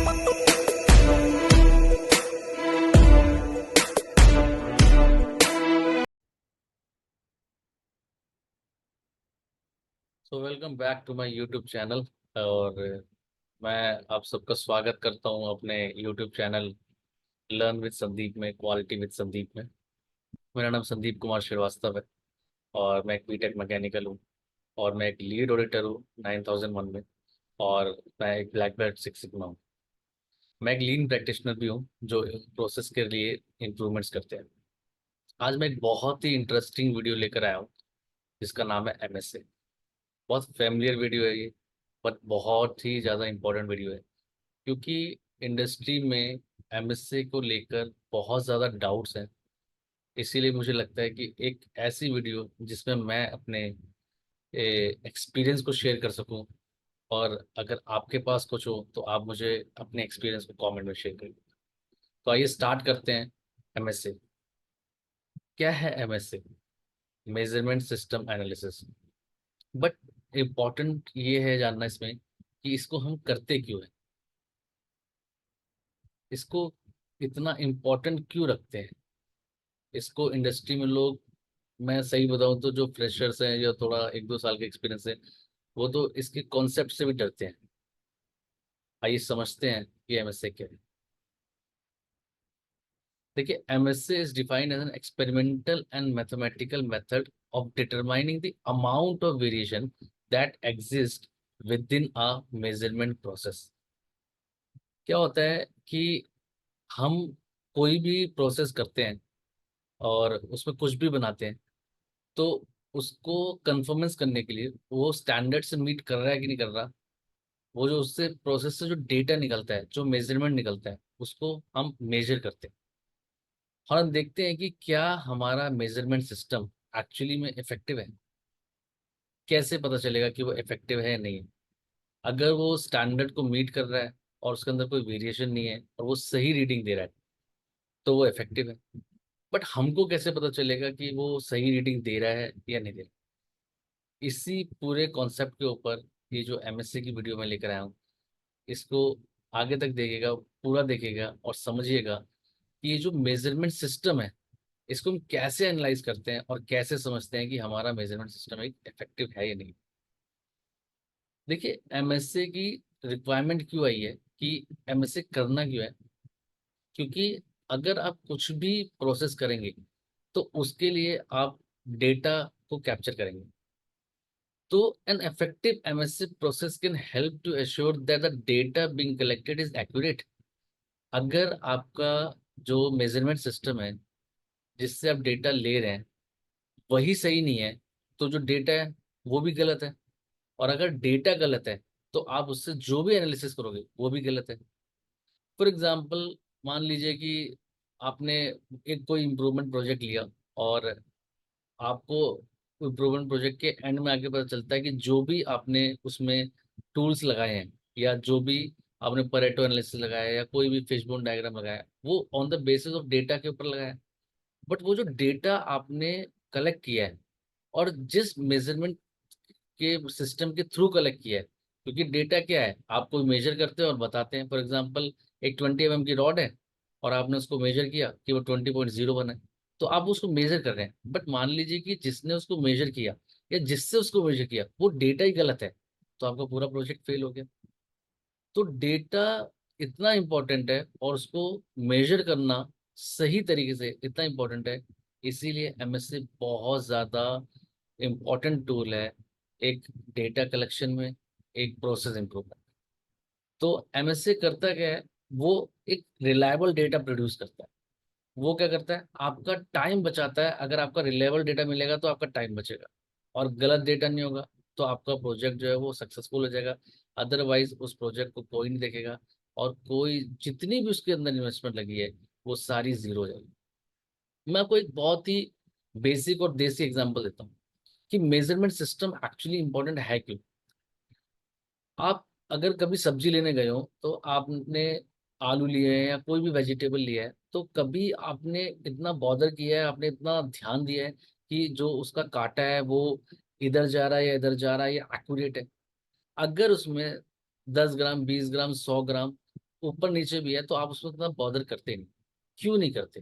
So welcome back to my YouTube channel. और मैं आप सबका स्वागत करता हूं अपने YouTube channel learn with Sandeep में, क्वालिटी विद संदीप में। मेरा नाम संदीप कुमार श्रीवास्तव है और मैं एक बीटेक मैकेनिकल हूं और मैं एक लीड ऑडिटर हूं 9001 में। और मैं एक ब्लैक बेल्ट सिक्स सिग्मा हूं। मैं एक लीन प्रैक्टिशनर भी हूं जो प्रोसेस के लिए इम्प्रूवमेंट्स करते हैं। आज मैं एक बहुत ही इंटरेस्टिंग वीडियो लेकर आया हूं जिसका नाम है एमएसए। बहुत फेमिलियर वीडियो है ये, बट बहुत ही ज़्यादा इंपॉर्टेंट वीडियो है क्योंकि इंडस्ट्री में एमएसए को लेकर बहुत ज़्यादा डाउट्स हैं। इसीलिए मुझे लगता है कि एक ऐसी वीडियो जिसमें मैं अपने एक्सपीरियंस को शेयर कर सकूं, और अगर आपके पास कुछ हो तो आप मुझे अपने एक्सपीरियंस को कमेंट में शेयर करिए। तो आइए स्टार्ट करते हैं। एमएसए क्या है? MSA measurement system analysis. But important ये है जानना इसमें कि इसको हम करते क्यों है, इसको इतना इम्पोर्टेंट क्यों रखते हैं। इसको इंडस्ट्री में लोग, मैं सही बताऊं तो जो फ्रेशर्स हैं या थोड़ा एक दो साल के एक्सपीरियंस है, वो तो इसके कॉन्सेप्ट से भी डरते हैं। आइए समझते हैं कि एमएसए क्या है। देखिए, MSA is defined as an experimental and mathematical method of determining the amount of variation that exist within a measurement process. क्या होता है कि हम कोई भी प्रोसेस करते हैं और उसमें कुछ भी बनाते हैं, तो उसको कंफर्मेंस करने के लिए वो स्टैंडर्ड से मीट कर रहा है कि नहीं कर रहा, वो जो उससे प्रोसेस से जो डेटा निकलता है, जो मेजरमेंट निकलता है, उसको हम मेजर करते हैं। और हम देखते हैं कि क्या हमारा मेजरमेंट सिस्टम एक्चुअली में इफेक्टिव है। कैसे पता चलेगा कि वो इफेक्टिव है या नहीं है? अगर वो स्टैंडर्ड को मीट कर रहा है और उसके अंदर कोई वेरिएशन नहीं है और वो सही रीडिंग दे रहा है, तो वो इफेक्टिव है। बट हमको कैसे पता चलेगा कि वो सही रीडिंग दे रहा है या नहीं दे रहा? इसी पूरे कॉन्सेप्ट के ऊपर ये जो एमएससी की वीडियो मैं लेकर आया हूँ, इसको आगे तक देखिएगा, पूरा देखिएगा और समझिएगा कि ये जो मेजरमेंट सिस्टम है, इसको हम कैसे एनालाइज करते हैं और कैसे समझते हैं कि हमारा मेजरमेंट सिस्टम एक इफेक्टिव है या नहीं। देखिए, एमएससी की रिक्वायरमेंट क्यों आई है कि एमएससी करना क्यों है? क्योंकि अगर आप कुछ भी प्रोसेस करेंगे तो उसके लिए आप डेटा को कैप्चर करेंगे। तो an effective MSC process can help to assure that the data being collected is accurate। अगर आपका जो मेजरमेंट सिस्टम है जिससे आप डेटा ले रहे हैं वही सही नहीं है, तो जो डेटा है वो भी गलत है। और अगर डेटा गलत है तो आप उससे जो भी एनालिसिस करोगे वो भी गलत है। फॉर एग्जांपल, मान लीजिए कि आपने एक कोई इम्प्रूवमेंट प्रोजेक्ट लिया और आपको इम्प्रूवमेंट प्रोजेक्ट के एंड में आके पता चलता है कि जो भी आपने उसमें टूल्स लगाए हैं या जो भी आपने परेटो एनालिसिस लगाया या कोई भी फिशबोन डायग्राम लगाया, वो on the basis of data के ऊपर लगाया। बट वो जो डेटा आपने कलेक्ट किया है और जिस मेजरमेंट के सिस्टम के थ्रू कलेक्ट किया है, क्योंकि डेटा क्या है, आप कोई मेजर करते हैं और बताते हैं। फॉर एग्जाम्पल, एक 20 mm की रॉड है और आपने उसको मेजर किया कि वो 20.0 बना है, तो आप उसको मेजर कर रहे हैं। बट मान लीजिए कि जिसने उसको मेजर किया या जिससे उसको मेजर किया वो डेटा ही गलत है, तो आपका पूरा प्रोजेक्ट फेल हो गया। तो डेटा इतना इंपॉर्टेंट है और उसको मेजर करना सही तरीके से इतना इंपॉर्टेंट है। इसीलिए एमएससी बहुत ज़्यादा इम्पोर्टेंट टूल है एक डेटा कलेक्शन में, एक प्रोसेस इंप्रूवमेंट। तो एमएससी करता क्या है? वो एक रिलायबल डेटा प्रोड्यूस करता है। वो क्या करता है? आपका टाइम बचाता है। अगर आपका रिलायबल डेटा मिलेगा तो आपका टाइम बचेगा, और गलत डेटा नहीं होगा तो आपका प्रोजेक्ट जो है वो सक्सेसफुल हो जाएगा। अदरवाइज उस प्रोजेक्ट को कोई नहीं देखेगा और कोई जितनी भी उसके अंदर इन्वेस्टमेंट लगी है वो सारी जीरो हो जाएगी। मैं आपको एक बहुत ही बेसिक और देसी एग्जांपल देता हूँ कि मेजरमेंट सिस्टम एक्चुअली इंपॉर्टेंट है क्यों। आप अगर कभी सब्जी लेने गए हो तो आपने आलू लिए हैं या कोई भी वेजिटेबल लिया है, तो कभी आपने इतना बॉदर किया है, आपने इतना ध्यान दिया है कि जो उसका कांटा है वो इधर जा रहा है या इधर जा रहा है या एक्यूरेट है? अगर उसमें 10 ग्राम, 20 ग्राम, 100 ग्राम ऊपर नीचे भी है तो आप उसमें इतना बॉदर करते नहीं। क्यों नहीं करते?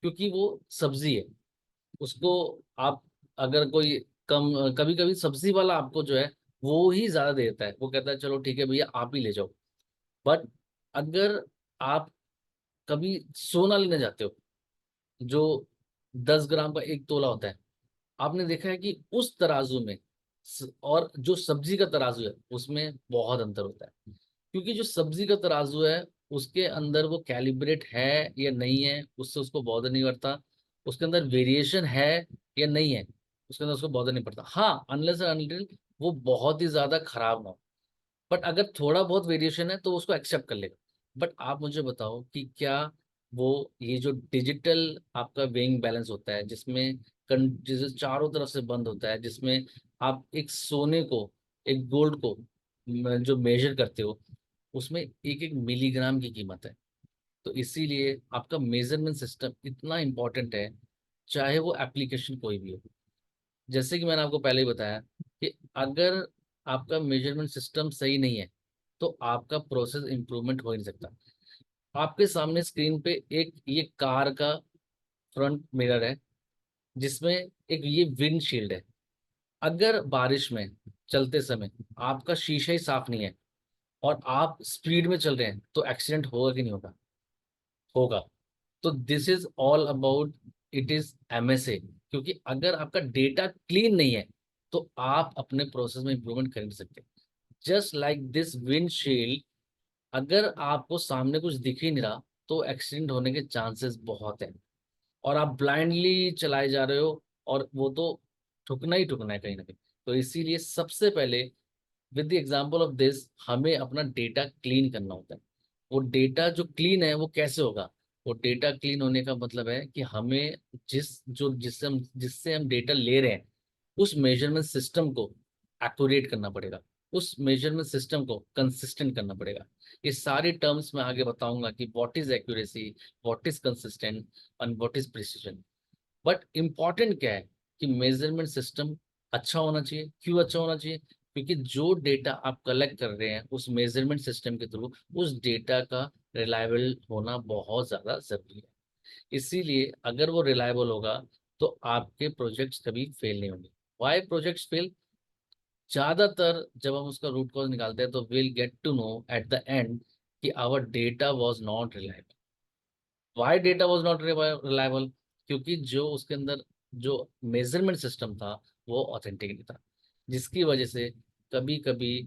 क्योंकि वो सब्जी है। उसको आप, अगर कोई कम, कभी कभी सब्जी वाला आपको जो है वो ही ज्यादा दे देता है, वो कहता है चलो ठीक है भैया आप ही ले जाओ। बट अगर आप कभी सोना लेने जाते हो, जो 10 ग्राम का एक तोला होता है, आपने देखा है कि उस तराजू में और जो सब्जी का तराजू है उसमें बहुत अंतर होता है। क्योंकि जो सब्जी का तराजू है उसके अंदर वो कैलिब्रेट है या नहीं है, उससे उसको बॉदर नहीं करता। उसके अंदर वेरिएशन है या नहीं है, उसके अंदर उसको बॉदर नहीं पड़ता। हाँ, अनलेस अनटिल वो बहुत ही ज्यादा खराब ना हो। बट अगर थोड़ा बहुत वेरिएशन है तो उसको एक्सेप्ट कर लेगा। बट आप मुझे बताओ कि क्या वो, ये जो डिजिटल आपका वेइंग बैलेंस होता है जिसमें जिसे चारों तरफ से बंद होता है, जिसमें आप एक सोने को, एक गोल्ड को जो मेजर करते हो, उसमें एक एक मिलीग्राम की कीमत है। तो इसीलिए आपका मेजरमेंट सिस्टम इतना इंपॉर्टेंट है, चाहे वो एप्लीकेशन कोई भी हो। जैसे कि मैंने आपको पहले ही बताया कि अगर आपका मेजरमेंट सिस्टम सही नहीं है तो आपका प्रोसेस इंप्रूवमेंट हो ही नहीं सकता। आपके सामने स्क्रीन पे एक ये कार का फ्रंट मिरर है, जिसमें एक ये विंडशील्ड है। अगर बारिश में चलते समय आपका शीशा ही साफ नहीं है और आप स्पीड में चल रहे हैं तो एक्सीडेंट होगा कि नहीं होगा? होगा। तो this is all about, it is MSA. क्योंकि अगर आपका डेटा क्लीन नहीं है तो आप अपने प्रोसेस में इंप्रूवमेंट कर नहीं सकते। जस्ट लाइक दिस विंडशील्ड, अगर आपको सामने कुछ दिख ही नहीं रहा तो एक्सीडेंट होने के चांसेस बहुत हैं। और आप ब्लाइंडली चलाए जा रहे हो और वो तो ठुकना ही ठुकना है कहीं ना कहीं। तो इसीलिए सबसे पहले, with the example of this, हमें अपना डेटा क्लीन करना होता है। वो डेटा जो क्लीन है वो कैसे होगा? वो डेटा क्लीन होने का मतलब है कि हमें जिससे हम डेटा ले रहे हैं उस मेजरमेंट सिस्टम को एक्यूरेट करना पड़ेगा। उस मेजरमेंट सिस्टम को कंसिस्टेंट करना पड़ेगा। ये सारी टर्म्स मैं आगे बताऊंगा कि what is accuracy, what is consistent and what is precision. But important क्या है कि मेजरमेंट सिस्टम अच्छा होना चाहिए। क्यों अच्छा होना चाहिए? क्योंकि जो डेटा आप कलेक्ट कर रहे हैं उस मेजरमेंट सिस्टम के थ्रू, उस डेटा का रिलायबल होना बहुत ज़्यादा ज़रूरी है। इसीलिए अगर वो रिलायबल होगा तो आपके प्रोजेक्ट्स कभी फेल नहीं होंगे। Why projects fail? ज़्यादातर जब हम उसका रूट कॉज निकालते हैं तो will get to know at the end कि our data was not reliable. Why data was not reliable? क्योंकि जो उसके अंदर जो मेजरमेंट सिस्टम था वो ऑथेंटिक नहीं था, जिसकी वजह से कभी कभी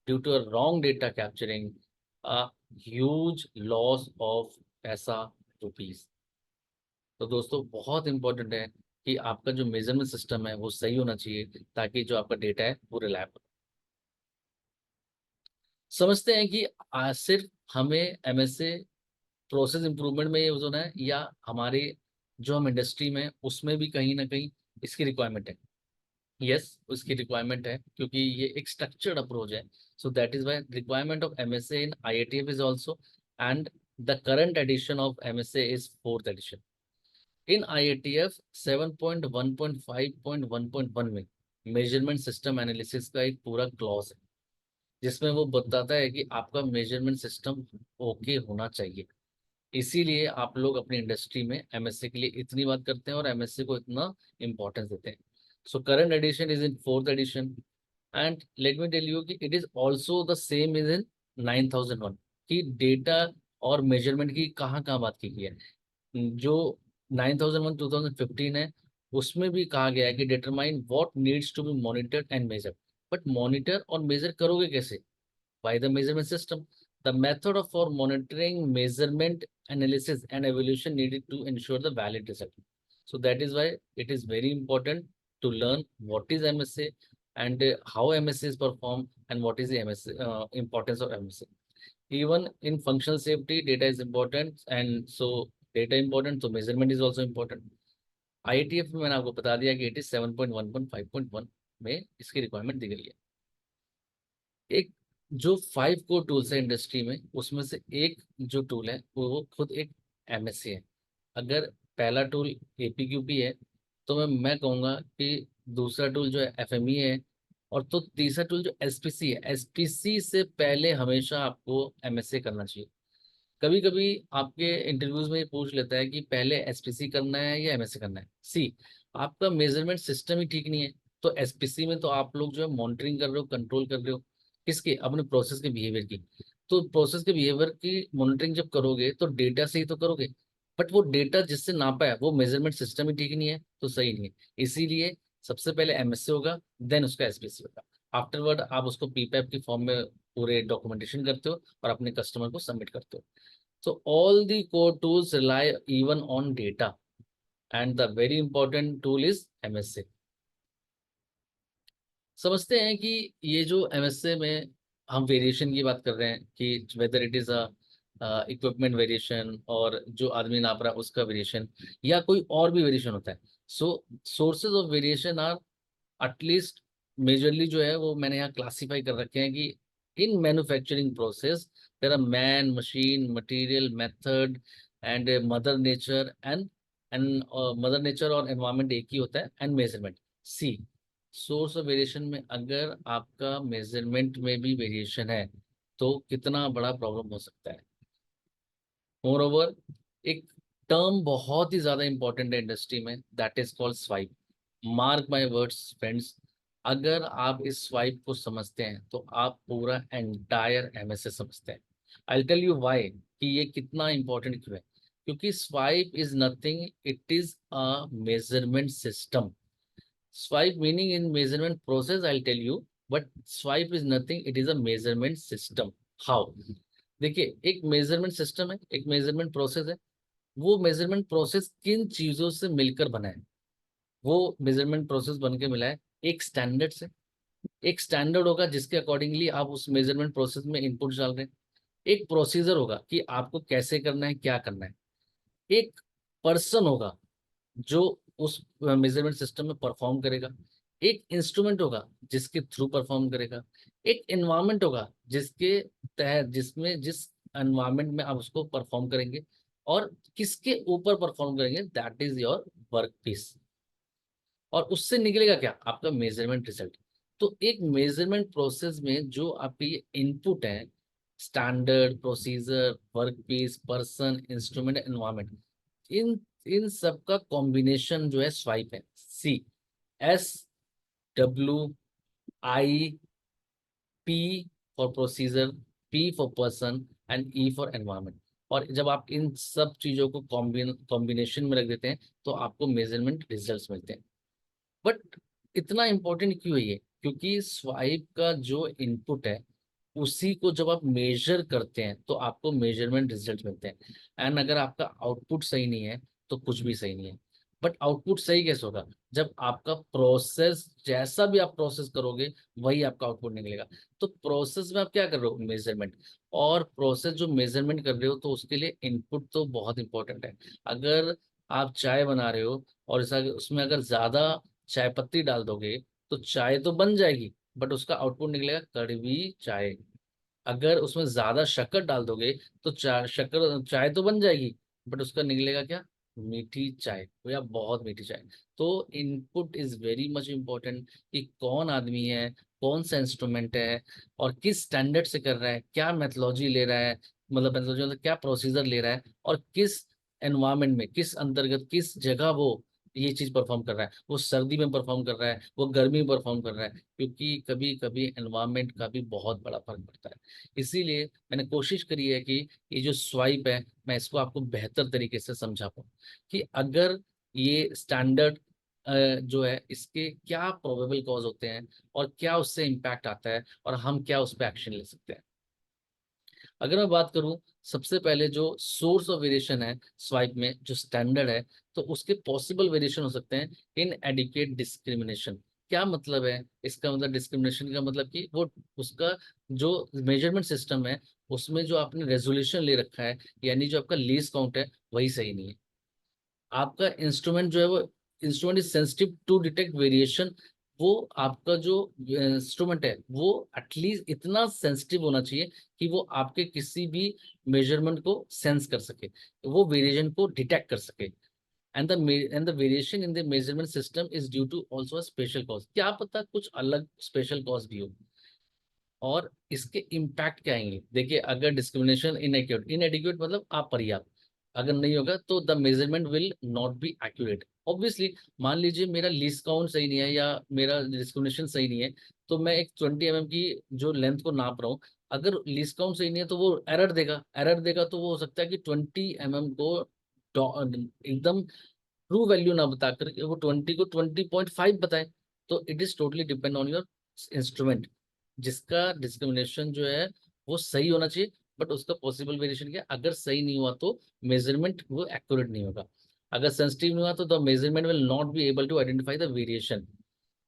due to a wrong data capturing a huge loss of पैसा, रुपीस। तो दोस्तों बहुत इंपॉर्टेंट है कि आपका जो मेजरमेंट सिस्टम है वो सही होना चाहिए ताकि जो आपका डेटा है वो रिलायबल। समझते हैं कि सिर्फ हमें एमएसए प्रोसेस इंप्रूवमेंट में यूज होना है, या हमारे जो हम इंडस्ट्री में उसमें भी कहीं ना कहीं इसकी रिक्वायरमेंट है? यस, उसकी रिक्वायरमेंट है क्योंकि ये एक स्ट्रक्चर्ड अप्रोच है। So that is why requirement of MSA in IITF is also, and the current edition of MSA is fourth edition. In IITF 7.1.5.1.1 में मेजरमेंट सिस्टम एनालिसिस का एक पूरा क्लॉज है, जिसमें वो बताता है कि आपका मेजरमेंट सिस्टम ओके होना चाहिए। इसीलिए आप लोग अपनी इंडस्ट्री में एमएससी के लिए इतनी बात करते हैं और एमएससी को इतना इंपॉर्टेंस देते हैं। So current edition is in fourth edition, and let me tell you कि it is also the same is in 9001। कि डेटा और मेजरमेंट की कहाँ कहाँ बात की गई है। जो 9001 2015 है उसमें भी कहा गया है कि determine what needs to be monitored and measure. But monitor और मेजर करोगे कैसे? by the measurement system. The method of for monitoring, measurement, analysis, and evaluation needed to ensure the valid result. So that is why it is very important to learn what is MSA and how MSA is performed and what is the MSA importance of MSA. Even in functional safety, data is important, and so data important, so measurement is also important. IATF में मैंने आपको बता दिया कि it is 7.1.5.1 में इसकी requirement दी गई है। एक जो 5 कोर टूल्स है इंडस्ट्री में उसमें से एक जो टूल है वो खुद एक एमएससी है। अगर पहला टूल एपीक्यूपी है तो मैं कहूँगा कि दूसरा टूल जो है एफएमई है, और तो तीसरा टूल जो एसपीसी है, एसपीसी से पहले हमेशा आपको एमएसए करना चाहिए। कभी कभी आपके इंटरव्यूज में ये पूछ लेता है कि पहले एसपीसी करना है या एमएसए करना है। सी, आपका मेजरमेंट सिस्टम ही ठीक नहीं है, तो एसपीसी में तो आप लोग जो है मॉनिटरिंग कर रहे हो, कंट्रोल कर रहे हो किसके, अपने प्रोसेस के बिहेवियर की। तो प्रोसेस के बिहेवियर की मॉनिटरिंग जब करोगे तो डेटा से ही तो करोगे, बट वो डेटा जिससे नापा है वो मेजरमेंट सिस्टम ही ठीक नहीं है, तो सही नहीं है। इसीलिए सबसे पहले एमएसए होगा, देन उसका एसपीसी होगा। आफ्टरवर्ड आप उसको पीपैप की फॉर्म में पूरे डॉक्यूमेंटेशन करते हो और अपने कस्टमर को सबमिट करते हो। So all the core tools rely even on data, and the very important tool is MSA। समझते हैं कि ये जो MSA में हम वेरिएशन की बात कर रहे हैं कि weather it is a equipment variation और जो आदमी नाप रहा है उसका वेरिएशन या कोई और भी वेरिएशन होता है। So sources of variation are at least majorly जो है वो मैंने यहाँ क्लासीफाई कर रखे हैं कि इन manufacturing process there are man, machine, material, method and mother nature and mother nature और एनवायरनमेंट एक ही होता है, and measurement. See, source of variation में अगर आपका मेजरमेंट में भी वेरिएशन है तो कितना बड़ा प्रॉब्लम हो सकता है। मोर ओवर, एक टर्म बहुत ही ज्यादा इंपॉर्टेंट है इंडस्ट्री में, that is called swipe. Mark my words friends, अगर आप इस स्वाइप को समझते हैं तो आप पूरा एंटायर एमएसए समझते हैं। आई टेल यू व्हाई कि ये कितना इंपॉर्टेंट क्यों है। क्योंकि swipe is nothing, it is a measurement system. Swipe meaning in measurement process, I'll tell you, but swipe is nothing, it is a measurement system. How? देखिए, एक मेजरमेंट सिस्टम है, एक मेजरमेंट प्रोसेस है। वो measurement process किन चीजों से मिलकर बना है? वो मेजरमेंट प्रोसेस बन के मिला है एक स्टैंडर्ड से। एक स्टैंडर्ड होगा जिसके अकॉर्डिंगली आप उस मेजरमेंट प्रोसेस में इनपुट डाल रहे हैं। एक प्रोसीजर होगा कि आपको कैसे करना है, क्या करना है। एक पर्सन होगा जो उस मेजरमेंट सिस्टम में परफॉर्म करेगा। एक इंस्ट्रूमेंट होगा जिसके थ्रू परफॉर्म करेगा। एक एनवायरनमेंट होगा जिसके तहत, जिसमें जिस एनवायरनमेंट में आप उसको परफॉर्म करेंगे और किसके ऊपर परफॉर्म करेंगे, that is your work piece. और उससे निकलेगा क्या, आपका मेजरमेंट रिजल्ट। तो एक मेजरमेंट प्रोसेस में जो आपके ये इनपुट है, standard, procedure, work piece, person, instrument, environment, इन इन सब का कॉम्बिनेशन जो है स्वाइप है। C, S, W, I, P for procedure, P for person and E for environment. और जब आप इन सब चीजों को कॉम्बिनेशन में रख देते हैं तो आपको मेजरमेंट रिजल्ट्स मिलते हैं। बट इतना इंपॉर्टेंट क्यों है ये? क्योंकि स्वाइप का जो इनपुट है उसी को जब आप मेजर करते हैं तो आपको मेजरमेंट रिजल्ट मिलते हैं। एंड अगर आपका आउटपुट सही नहीं है तो कुछ भी सही नहीं है। बट आउटपुट सही कैसे होगा? जब आपका प्रोसेस, जैसा भी आप प्रोसेस करोगे वही आपका आउटपुट निकलेगा। तो प्रोसेस में आप क्या कर रहे हो, मेजरमेंट। और प्रोसेस जो मेजरमेंट कर रहे हो तो उसके लिए इनपुट तो बहुत इंपॉर्टेंट है। अगर आप चाय बना रहे हो और उसमें अगर ज्यादा चाय पत्ती डाल दोगे तो चाय तो बन जाएगी, बट उसका आउटपुट निकलेगा कड़वी चाय। अगर उसमें ज्यादा शक्कर डाल दोगे तो शक्कर चाय तो बन जाएगी, बट उसका निकलेगा क्या, मीठी चाय, तो या बहुत मीठी चाय। तो input is very much important कि कौन आदमी है, कौन सा इंस्ट्रूमेंट है और किस स्टैंडर्ड से कर रहा है, क्या मेथोलॉजी ले रहा है, मतलब मेथोलॉजी मतलब क्या प्रोसीजर ले रहा है, और किस एनवायरमेंट में, किस अंतर्गत, किस जगह वो ये चीज परफॉर्म कर रहा है। वो सर्दी में परफॉर्म कर रहा है, वो गर्मी में परफॉर्म कर रहा है, क्योंकि कभी कभी एनवायरमेंट का भी बहुत बड़ा फर्क पड़ता है। इसीलिए मैंने कोशिश करी है कि ये जो स्वाइप है मैं इसको आपको बेहतर तरीके से समझा पाऊँ कि अगर ये स्टैंडर्ड जो है इसके क्या प्रोबेबल कॉज होते हैं और क्या उससे इम्पैक्ट आता है और हम क्या उस पर एक्शन ले सकते हैं। अगर मैं बात करूं, सबसे पहले जो सोर्स ऑफ वेरिएशन है स्वाइप में, जो स्टैंडर्ड है, तो उसके पॉसिबल वेरिएशन हो सकते हैं इन एडिकेट डिस्क्रिमिनेशन। क्या मतलब है इसका? मतलब डिस्क्रिमिनेशन का मतलब कि वो उसका जो मेजरमेंट सिस्टम है उसमें जो आपने रेजोल्यूशन ले रखा है, यानी जो आपका लीस्ट काउंट है वही सही नहीं है। आपका इंस्ट्रूमेंट जो है वो instrument is sensitive to detect variation. वो आपका जो इंस्ट्रूमेंट है वो एटलीस्ट इतना सेंसिटिव होना चाहिए कि वो आपके किसी भी मेजरमेंट को सेंस कर सके, वो वेरिएशन को डिटेक्ट कर सके। And the variation in the measurement system is due to also a special cause. क्या पता कुछ अलग स्पेशल कॉज भी हो, और इसके इम्पैक्ट क्या आएंगे। देखिए, अगर डिस्क्रिमिनेशन इनएडिक्वेट मतलब अपर्याप्त अगर नहीं होगा, तो the measurement will not be accurate. Obviously, मान लीजिए मेरा लीस्ट काउंट सही नहीं है या मेरा डिस्क्रिमिनेशन सही नहीं है, तो मैं एक 20 mm की जो लेंथ को नाप रहा हूँ, अगर लीस्ट काउंट सही नहीं है तो वो एरर देगा। तो वो हो सकता है कि 20 mm को एकदम ट्रू वैल्यू ना बताकर वो 20 को 20.5 बताए। तो it is totally depend on your instrument, जिसका डिस्क्रिमिनेशन जो है वो सही होना चाहिए। बट उसका पॉसिबल वेरिएशन क्या है, अगर सही नहीं हुआ तो मेजरमेंट वो एक्यूरेट नहीं होगा। अगर सेंसिटिव नहीं हुआ तो the measurement will not be able to identify the variation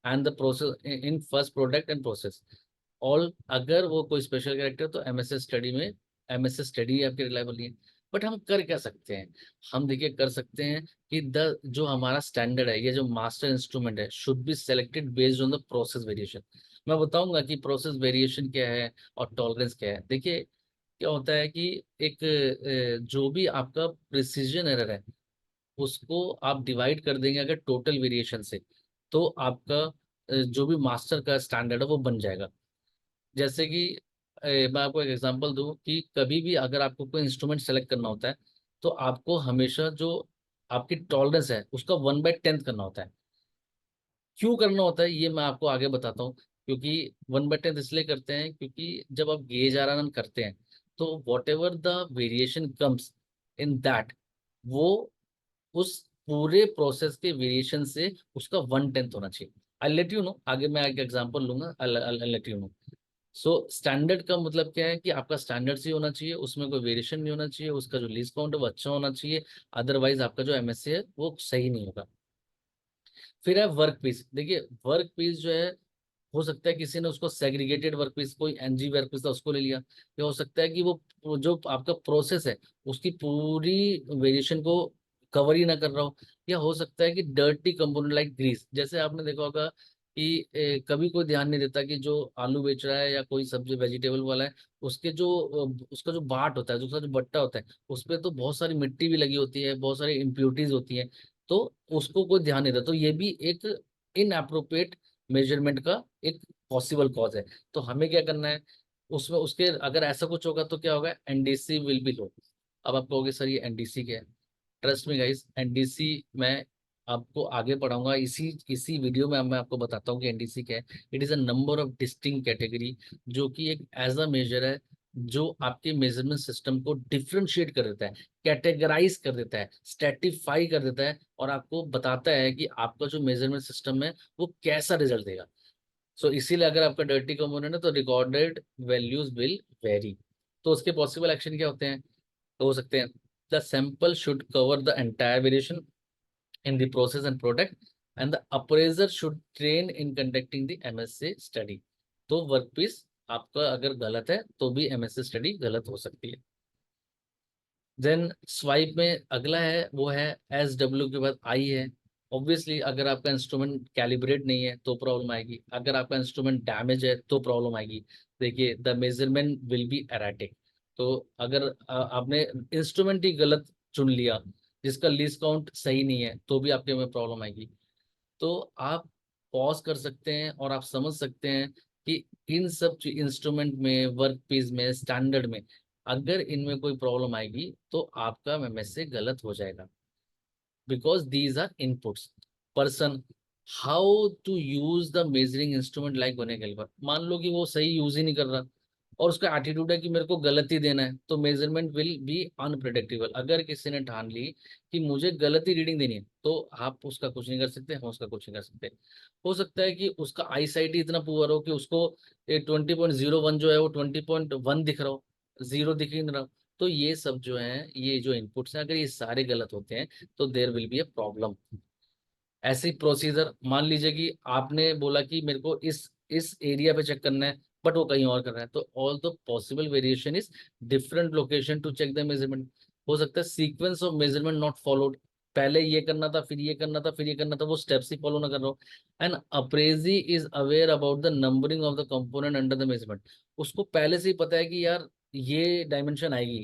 and the process in first product and process. All अगर वो कोई स्पेशल कैरेक्टर, तो एमएसएस स्टडी में एमएसएस स्टडी आपके रिलायबल नहीं है। बट हम कर क्या सकते हैं, हम देखिए कर सकते हैं कि द जो हमारा स्टैंडर्ड है, ये जो मास्टर इंस्ट्रूमेंट है, should be selected based on the process variation. मैं बताऊंगा कि प्रोसेस वेरिएशन क्या है और टॉलरेंस क्या है। देखिए, क्या होता है कि एक जो भी आपका प्रिसीजन एरर है, उसको आप डिवाइड कर देंगे अगर टोटल वेरिएशन से, तो आपका जो भी मास्टर का स्टैंडर्ड है वो बन जाएगा। जैसे कि मैं आपको एक एग्जांपल दूं कि कभी भी अगर आपको कोई इंस्ट्रूमेंट सेलेक्ट करना होता है, तो आपको हमेशा जो आपकी टॉलरेंस है उसका 1/10 करना होता है। क्यों करना होता है ये मैं आपको आगे बताता हूँ। क्योंकि 1/10 इसलिए करते हैं क्योंकि जब आप गेज आरएनएन करते हैं, तो what ever the variation comes in that, वो उस पूरे प्रोसेस के वेरिएशन से उसका 1/10 होना चाहिए। आई लेट यू नो, आगे मैं एक एग्जांपल लूंगा, I let you know. So standard का मतलब क्या है कि आपका स्टैंडर्ड ही होना चाहिए, उसमें कोई वेरिएशन नहीं होना चाहिए, उसका जो लीस्ट काउंट है वो अच्छा होना चाहिए। अदरवाइज आपका जो एमएससी है वो सही नहीं होगा। फिर है वर्क पीस। देखिए, वर्क पीस जो है, हो सकता है किसी ने उसको सेग्रीगेटेड वर्क पीस, कोई एनजी वर्क पीस था उसको ले लिया, या हो सकता है कि वो जो आपका प्रोसेस है उसकी पूरी वेरिएशन को कवर ही ना कर रहा हो। या हो सकता है कि डर्टी कंपोनेंट लाइक ग्रीस, जैसे आपने देखा होगा कि कभी कोई ध्यान नहीं देता कि जो आलू बेच रहा है या कोई सब्जी वेजिटेबल वाला है, उसके जो उसका जो बाट होता है, जो उसका जो बट्टा होता है, उस पर तो बहुत सारी मिट्टी भी लगी होती है, बहुत सारी इम्प्योरिटीज होती है। तो उसको कोई ध्यान नहीं देता, तो ये भी एक इनअप्रोप्रिएट मेजरमेंट का एक पॉसिबल कॉज है। तो हमें क्या करना है, उसमें उसके अगर ऐसा कुछ होगा तो क्या होगा, एनडीसी विल बी लो। अब आप कहोगे सर ये एनडीसी क्या है। ट्रस्ट मी गाइस, एनडीसी मैं आपको आगे पढ़ाऊंगा, इसी इसी वीडियो में मैं आपको बताता हूँ कि एनडीसी क्या है। It is a number of distinct category, जो कि एक एज अ मेजर है, जो आपके मेजरमेंट सिस्टम को डिफ्रेंशिएट कर देता है, कैटेगराइज कर देता है, स्ट्रेटिफाई कर देता है, और आपको बताता है कि आपका जो मेजरमेंट सिस्टम है वो कैसा रिजल्ट देगा। सो इसीलिए अगर आपका डर्टी कंपोनेंट है तो रिकॉर्डेड वैल्यूज विल वेरी। तो उसके पॉसिबल एक्शन क्या होते हैं, तो हो सकते हैं the sample should cover the entire variation in the process and product, and the appraisal should train in conducting the MSc study. तो वर्कपीस आपका अगर गलत है तो भी एमएससी स्टडी गलत हो सकती है। देन स्वाइप में अगला है वो है एस डब्ल्यू के बाद आई है। ऑब्वियसली अगर आपका इंस्ट्रूमेंट कैलिब्रेट नहीं है तो प्रॉब्लम आएगी, अगर आपका इंस्ट्रूमेंट डैमेज है तो प्रॉब्लम आएगी। देखिए, the measurement will be erratic. तो अगर आपने इंस्ट्रूमेंट ही गलत चुन लिया, जिसका लीस्ट काउंट सही नहीं है, तो भी आपके में प्रॉब्लम आएगी। तो आप पॉज कर सकते हैं और आप समझ सकते हैं कि इन सब इंस्ट्रूमेंट में, वर्क पीस में, स्टैंडर्ड में, अगर इनमें कोई प्रॉब्लम आएगी तो आपका एमएससी गलत हो जाएगा। Because these are inputs. Person how to use the measuring instrument like बने कैलिपर, मान लो कि वो सही यूज ही नहीं कर रहा और उसका एटीट्यूड है कि मेरे को गलत ही देना है, तो मेजरमेंट विल बी अनप्रिडिक्टेबल। अगर किसी ने ठान ली कि मुझे गलत ही रीडिंग देनी है, तो आप उसका कुछ नहीं कर सकते, हम उसका कुछ नहीं कर सकते। हो सकता है कि उसका आई साइट ही इतना पुअर हो कि उसको 20.01 जो है वो 20.1 दिख रहा हो, जीरो दिख ही नहीं रहा। तो ये सब जो है, ये जो इनपुट्स हैं, अगर ये सारे गलत होते हैं तो there will be a problem. ऐसे ही प्रोसीजर, मान लीजिए कि आपने बोला कि मेरे को इस एरिया पे चेक करना है, बट वो कहीं और कर रहा है, तो all the possible variation is different location to check the measurement. हो सकता है sequence of measurement not followed, पहले ये करना था, फिर ये करना था, फिर ये करना था, वो स्टेप्स ही फॉलो ना कर रहा हो। And appraiser is aware about the numbering of the component under the measurement. उसको पहले से ही पता है कि यार ये डायमेंशन आएगी,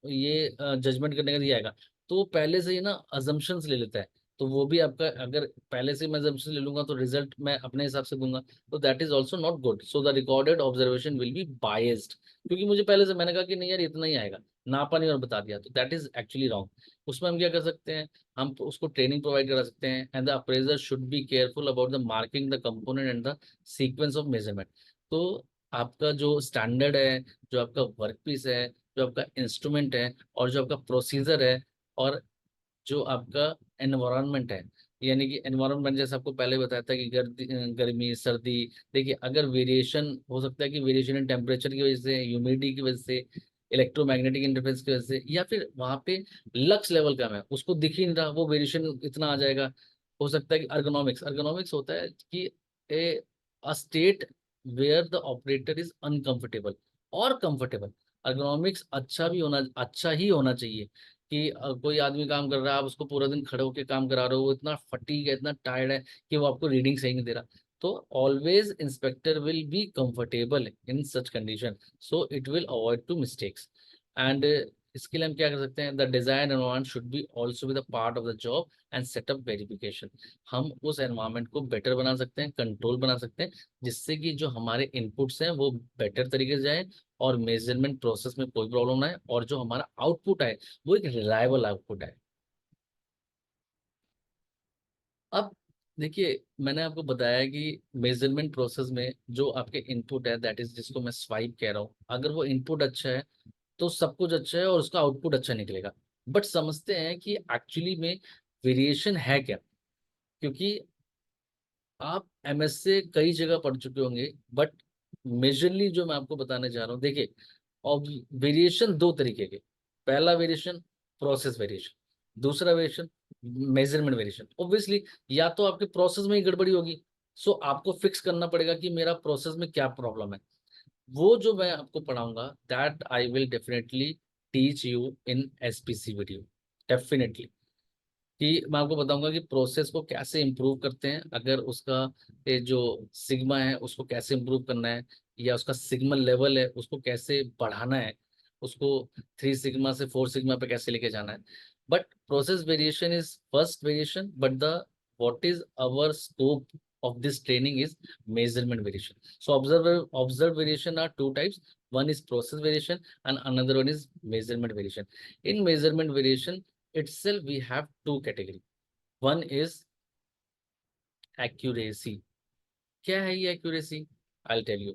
ये जजमेंट करने का ये आएगा, तो वो पहले से ही ना अजम्पशंस ले लेता है। तो वो भी आपका, अगर पहले से मैं assumptions ले लूंगा तो रिजल्ट मैं अपने हिसाब से दूंगा, तो that is also not good. So the recorded observation will be biased, क्योंकि मुझे पहले से मैंने कहा कि नहीं यार इतना ही आएगा, नापा नहीं और बता दिया, तो दैट इज एक्चुअली रॉन्ग। उसमें हम क्या कर सकते हैं, हम उसको ट्रेनिंग प्रोवाइड करा सकते हैं। And the appraisal should be careful about the marking the component and the sequence of measurement. तो आपका जो स्टैंडर्ड है, जो आपका वर्क पीस है, जो आपका इंस्ट्रूमेंट है, और जो आपका प्रोसीजर है, और जो आपका एनवायरनमेंट है, यानी कि एनवायरनमेंट जैसे आपको पहले बताया था कि गर्मी सर्दी, देखिए अगर वेरिएशन हो सकता है कि वेरिएशन इन टेम्परेचर की वजह से, ह्यूमिडिटी की वजह से, इलेक्ट्रोमैग्नेटिक इंटरफेरेंस की वजह से, या फिर वहां पे लक्स लेवल कम है, उसको दिख ही नहीं रहा, वो वेरिएशन इतना आ जाएगा। हो सकता है कि अर्गोनॉमिक्स, अर्गोनॉमिक्स होता है कि a a state where the operator is uncomfortable और कंफर्टेबल। अर्गोनॉमिक्स अच्छा ही होना चाहिए कि कोई आदमी काम कर रहा है, आप उसको पूरा दिन खड़े होकर काम करा रहे हो, वो इतना फटीग है, इतना टायर्ड है कि वो आपको रीडिंग सही नहीं दे रहा। तो always inspector will be comfortable in such condition, so it will avoid to mistakes. And इसके लिए हम क्या कर सकते हैं, the design environment should be also be the part of the job and setup verification. हम उस एनवायरनमेंट को बेटर बना सकते हैं, कंट्रोल बना सकते हैं, जिससे कि जो हमारे इनपुट्स हैं वो बेटर तरीके से जाए, और मेजरमेंट प्रोसेस में कोई प्रॉब्लम ना आए, और जो हमारा आउटपुट है वो एक रिलायबल आउटपुट है। अब देखिए, मैंने आपको बताया कि मेजरमेंट प्रोसेस में जो आपके इनपुट है, दैट इज जिसको मैं स्वाइप कह रहा हूँ, अगर वो इनपुट अच्छा है तो सब कुछ अच्छा है और उसका आउटपुट अच्छा निकलेगा। बट समझते हैं कि एक्चुअली में वेरिएशन है क्या, क्योंकि आप एमएस से कई जगह पढ़ चुके होंगे, बट मेजरली जो मैं आपको बताने जा रहा हूँ, देखिए, और वेरिएशन दो तरीके के। पहला वेरिएशन प्रोसेस वेरिएशन, दूसरा वेरिएशन मेजरमेंट वेरिएशन। ऑब्वियसली या तो आपके प्रोसेस में ही गड़बड़ी होगी, सो आपको फिक्स करना पड़ेगा कि मेरा प्रोसेस में क्या प्रॉब्लम है। वो जो मैं आपको पढ़ाऊंगा, that I will definitely teach you in SPC video, definitely. कि मैं आपको बताऊंगा कि प्रोसेस को कैसे इम्प्रूव करते हैं, अगर उसका ये जो सिग्मा है उसको कैसे इम्प्रूव करना है, या उसका सिग्मा लेवल है उसको कैसे बढ़ाना है, उसको 3 सिग्मा से 4 सिग्मा पे कैसे लेके जाना है। But process variation is first variation, but the what is our scope of this training is measurement variation. So observe variation are two types. One is process variation and another one is measurement variation. In measurement variation itself we have two category. One is accuracy. क्या है ये accuracy? I'll tell you.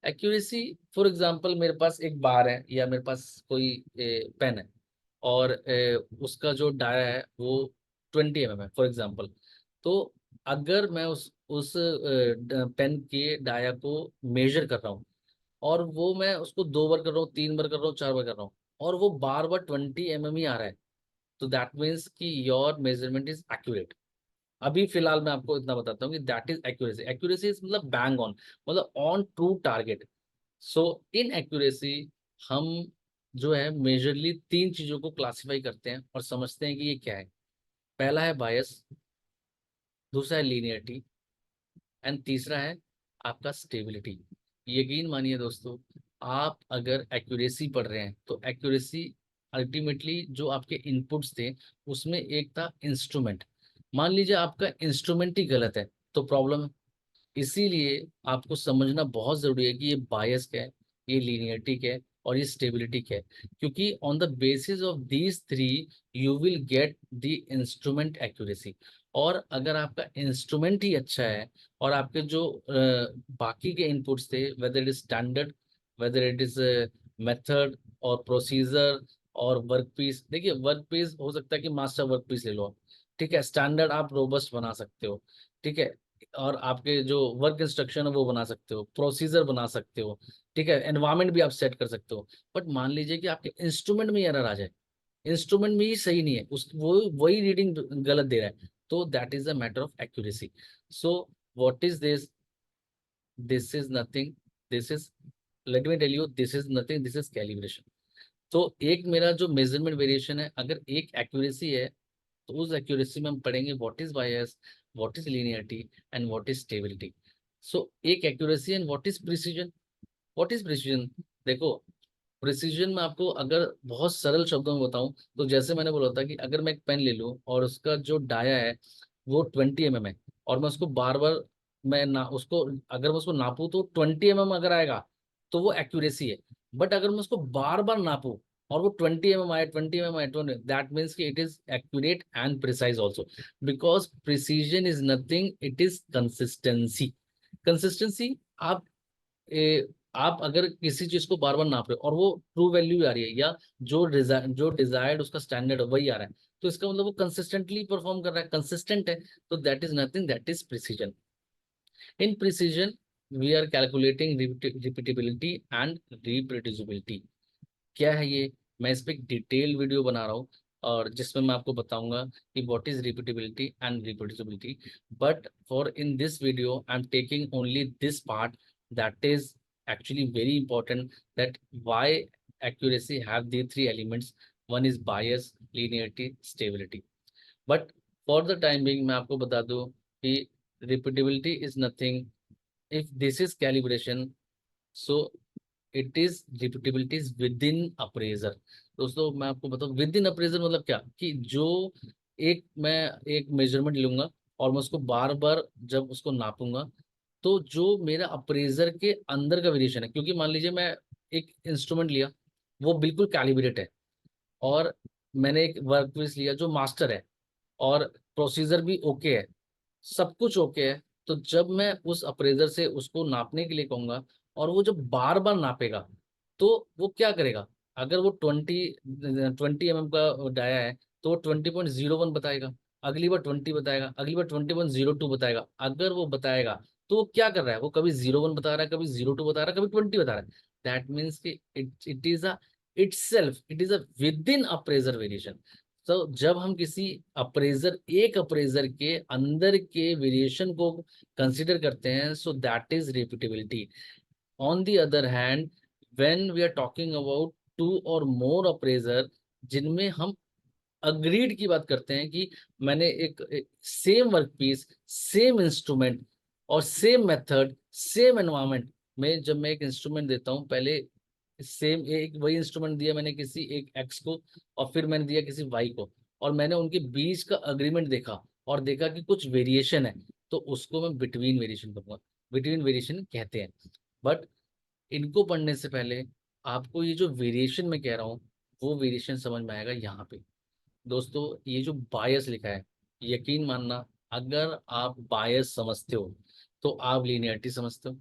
Accuracy, for example मेरे पास एक बार है, या मेरे पास कोई pen है, और उसका जो डाया है वो 20 mm है फॉर एग्जांपल। तो अगर मैं उस पेन के डाया को मेजर कर रहा हूँ, और वो मैं उसको 2 बार कर रहा हूँ, 3 बार कर रहा हूँ, 4 बार कर रहा हूँ, और वो बार बार 20 mm ही आ रहा है, तो दैट मीन्स कि योर मेजरमेंट इज एक्यूरेट। अभी फिलहाल मैं आपको इतना बताता हूँ कि that is accuracy. Accuracy is मतलब बैंग ऑन, मतलब on true target. So in accuracy हम जो है मेजरली 3 चीजों को क्लासिफाई करते हैं और समझते हैं कि ये क्या है। पहला है बायस, दूसरा है लीनियरिटी, एंड तीसरा है आपका स्टेबिलिटी। यकीन मानिए दोस्तों, आप अगर एक्यूरेसी पढ़ रहे हैं तो एक्यूरेसी अल्टीमेटली जो आपके इनपुट्स थे उसमें एक था इंस्ट्रूमेंट। मान लीजिए आपका इंस्ट्रूमेंट ही गलत है तो प्रॉब्लम है। इसीलिए आपको समझना बहुत जरूरी है कि ये बायस क्या है, ये लीनियरिटी क्या है, और ये स्टेबिलिटी क्या है, क्योंकि on the basis of these three you will get the instrument accuracy. और अगर आपका इंस्ट्रूमेंट ही अच्छा है, और आपके जो बाकी के इनपुट्स थे, weather it is standard, weather it is method और प्रोसीजर और वर्क पीस, देखिए वर्क पीस हो सकता है कि मास्टर वर्क पीस ले लो आप, ठीक है, स्टैंडर्ड आप रोबस्ट बना सकते हो, ठीक है, और आपके जो वर्क इंस्ट्रक्शन है वो बना सकते हो, प्रोसीजर बना सकते हो, ठीक है, एनवायरनमेंट भी आप सेट कर सकते हो। बट मान लीजिए कि आपके इंस्ट्रूमेंट में एरर आ जाए, इंस्ट्रूमेंट में ही सही नहीं है, उस वो वही रीडिंग गलत दे रहा है, तो that is a matter of accuracy. So what is this? This is nothing, this is, let me tell you, this is nothing, this is calibration. तो एक मेरा जो मेजरमेंट वेरिएशन है, अगर एक एक्यूरेसी है, तो उस एक्यूरेसी में हम पढ़ेंगे what is bias, what is linearity, and what is stability. So एक accuracy and what is precision. What is precision? देखो, प्रिसीजन में आपको अगर बहुत सरल शब्दों में बताऊं तो जैसे मैंने बोला था कि अगर मैं एक पेन ले लूं और उसका जो डाया है वो 20 mm है, और मैं उसको बार बार मैं ना उसको अगर मैं उसको नापूं तो 20 mm अगर आएगा तो वो एक्यूरेसी है। बट अगर मैं उसको बार बार नापूं और वो 20 mm आए, 20 mm आए, दैट मीन्स कि it is accurate and precise also, because precision is nothing, it is consistency. Consistency आप आप अगर किसी चीज को बार बार नाप रहे हो और वो ट्रू वैल्यू आ रही है, या जो डिजायर्ड उसका स्टैंडर्ड है वही आ रहा है, तो इसका मतलब वो कंसिस्टेंटली परफॉर्म कर रहा है, कंसिस्टेंट है, तो that is nothing, that is precision. In precision we are calculating repeatability and reproducibility. क्या है ये, मैं इस पे एक डिटेल वीडियो बना रहा हूँ और जिसमें मैं आपको बताऊंगा कि what is repeatability and reproducibility. But for in this video I am taking only this part, that is actually very important, that why accuracy have the three elements, one is bias, linearity, stability. But for the time being मैं आपको बता दूं कि repeatability is nothing, if this is calibration, so it is repeatability is with in appraisal. दोस्तों मैं आपको बताऊं with in appraisal मतलब क्या, कि जो मैं एक मेजरमेंट लूंगा और मैं उसको बार बार जब उसको नापूंगा तो जो मेरा अप्रेजर के अंदर का वेरिएशन है, क्योंकि मान लीजिए मैं एक इंस्ट्रूमेंट लिया वो बिल्कुल कैलिब्रेट है, और मैंने एक वर्कपीस लिया जो मास्टर है, और प्रोसीजर भी ओके है, सब कुछ ओके है, तो जब मैं उस अप्रेजर से उसको नापने के लिए कहूंगा और वो जब बार बार नापेगा तो वो क्या करेगा, अगर वो 20 mm का डाया है तो वो 20.01 बताएगा, अगली बार 20 बताएगा, अगली बार 20.02 बताएगा। अगर वो बताएगा तो वो क्या कर रहा है, वो कभी 01 बता रहा है, कभी 02 बता रहा है, कभी 20 बता रहा है। दैट मीन्स कि it is a it is a with in appraisal variation. तो जब हम किसी एक अप्रेजर के अंदर के वेरिएशन को कंसीडर करते हैं, so that is repeatability. On the other hand, when we are talking about two और मोर अप्रेजर, जिनमें हम अग्रीड की बात करते हैं कि मैंने एक same work piece, same instrument और सेम मेथड, सेम एनवायरमेंट में जब मैं एक इंस्ट्रूमेंट देता हूँ, पहले सेम एक वही इंस्ट्रूमेंट दिया मैंने किसी एक एक्स को और फिर मैंने दिया किसी वाई को, और मैंने उनके बीच का अग्रीमेंट देखा और देखा कि कुछ वेरिएशन है, तो उसको मैं बिटवीन वेरिएशन कहूंगा, बिटवीन वेरिएशन कहते हैं। बट इनको पढ़ने से पहले आपको ये जो वेरिएशन मैं कह रहा हूँ वो वेरिएशन समझ में आएगा यहाँ पे। दोस्तों ये जो बायस लिखा है, यकीन मानना, अगर आप बायस समझते हो तो आप लीनियरिटी समझते हो,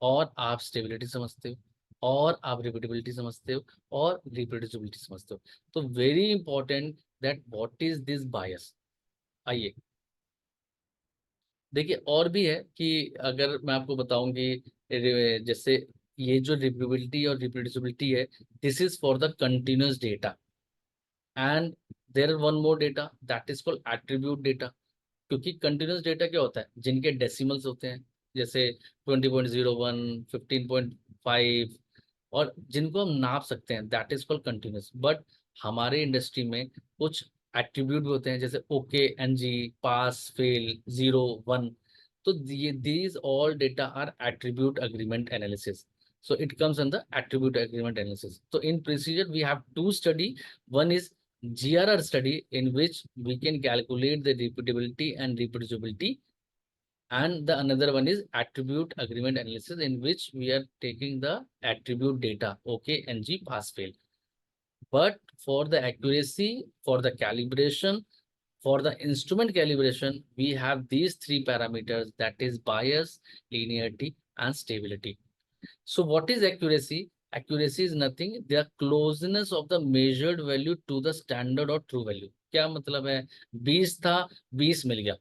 और आप स्टेबिलिटी समझते हो, और आप रिपीटेबिलिटी समझते हो, और रिप्रोड्यूसिबिलिटी समझते हो। तो very important that what is this bias. आइए देखिए, और भी है कि अगर मैं आपको बताऊं कि जैसे ये जो रिपीटेबिलिटी और रिप्रोड्यूसिबिलिटी है, this is for the continuous data, and there is one more data that is called attribute data. क्योंकि कंटिन्यूअस डेटा क्या होता है, जिनके डेसिमल्स होते हैं, जैसे 20.01, 15.5, और जिनको हम नाप सकते हैं, that is called continuous. But हमारे इंडस्ट्री में कुछ एट्रीब्यूट भी होते हैं, जैसे ओके, एनजी, पास, फेल, 0, 1। तो ये these all data are attribute agreement analysis, so it comes under attribute agreement analysis. So in procedure we have two study, one is GRR study in which we can calculate the repeatability and reproducibility, and the another one is attribute agreement analysis in which we are taking the attribute data, okay, ng, pass, fail. But for the accuracy, for the calibration, for the instrument calibration, we have these three parameters, that is bias, linearity and stability. So what is accuracy? Accuracy is nothing, the closeness of the measured value to the standard or true value. क्या मतलब है, 20 था, 20 मिल गया,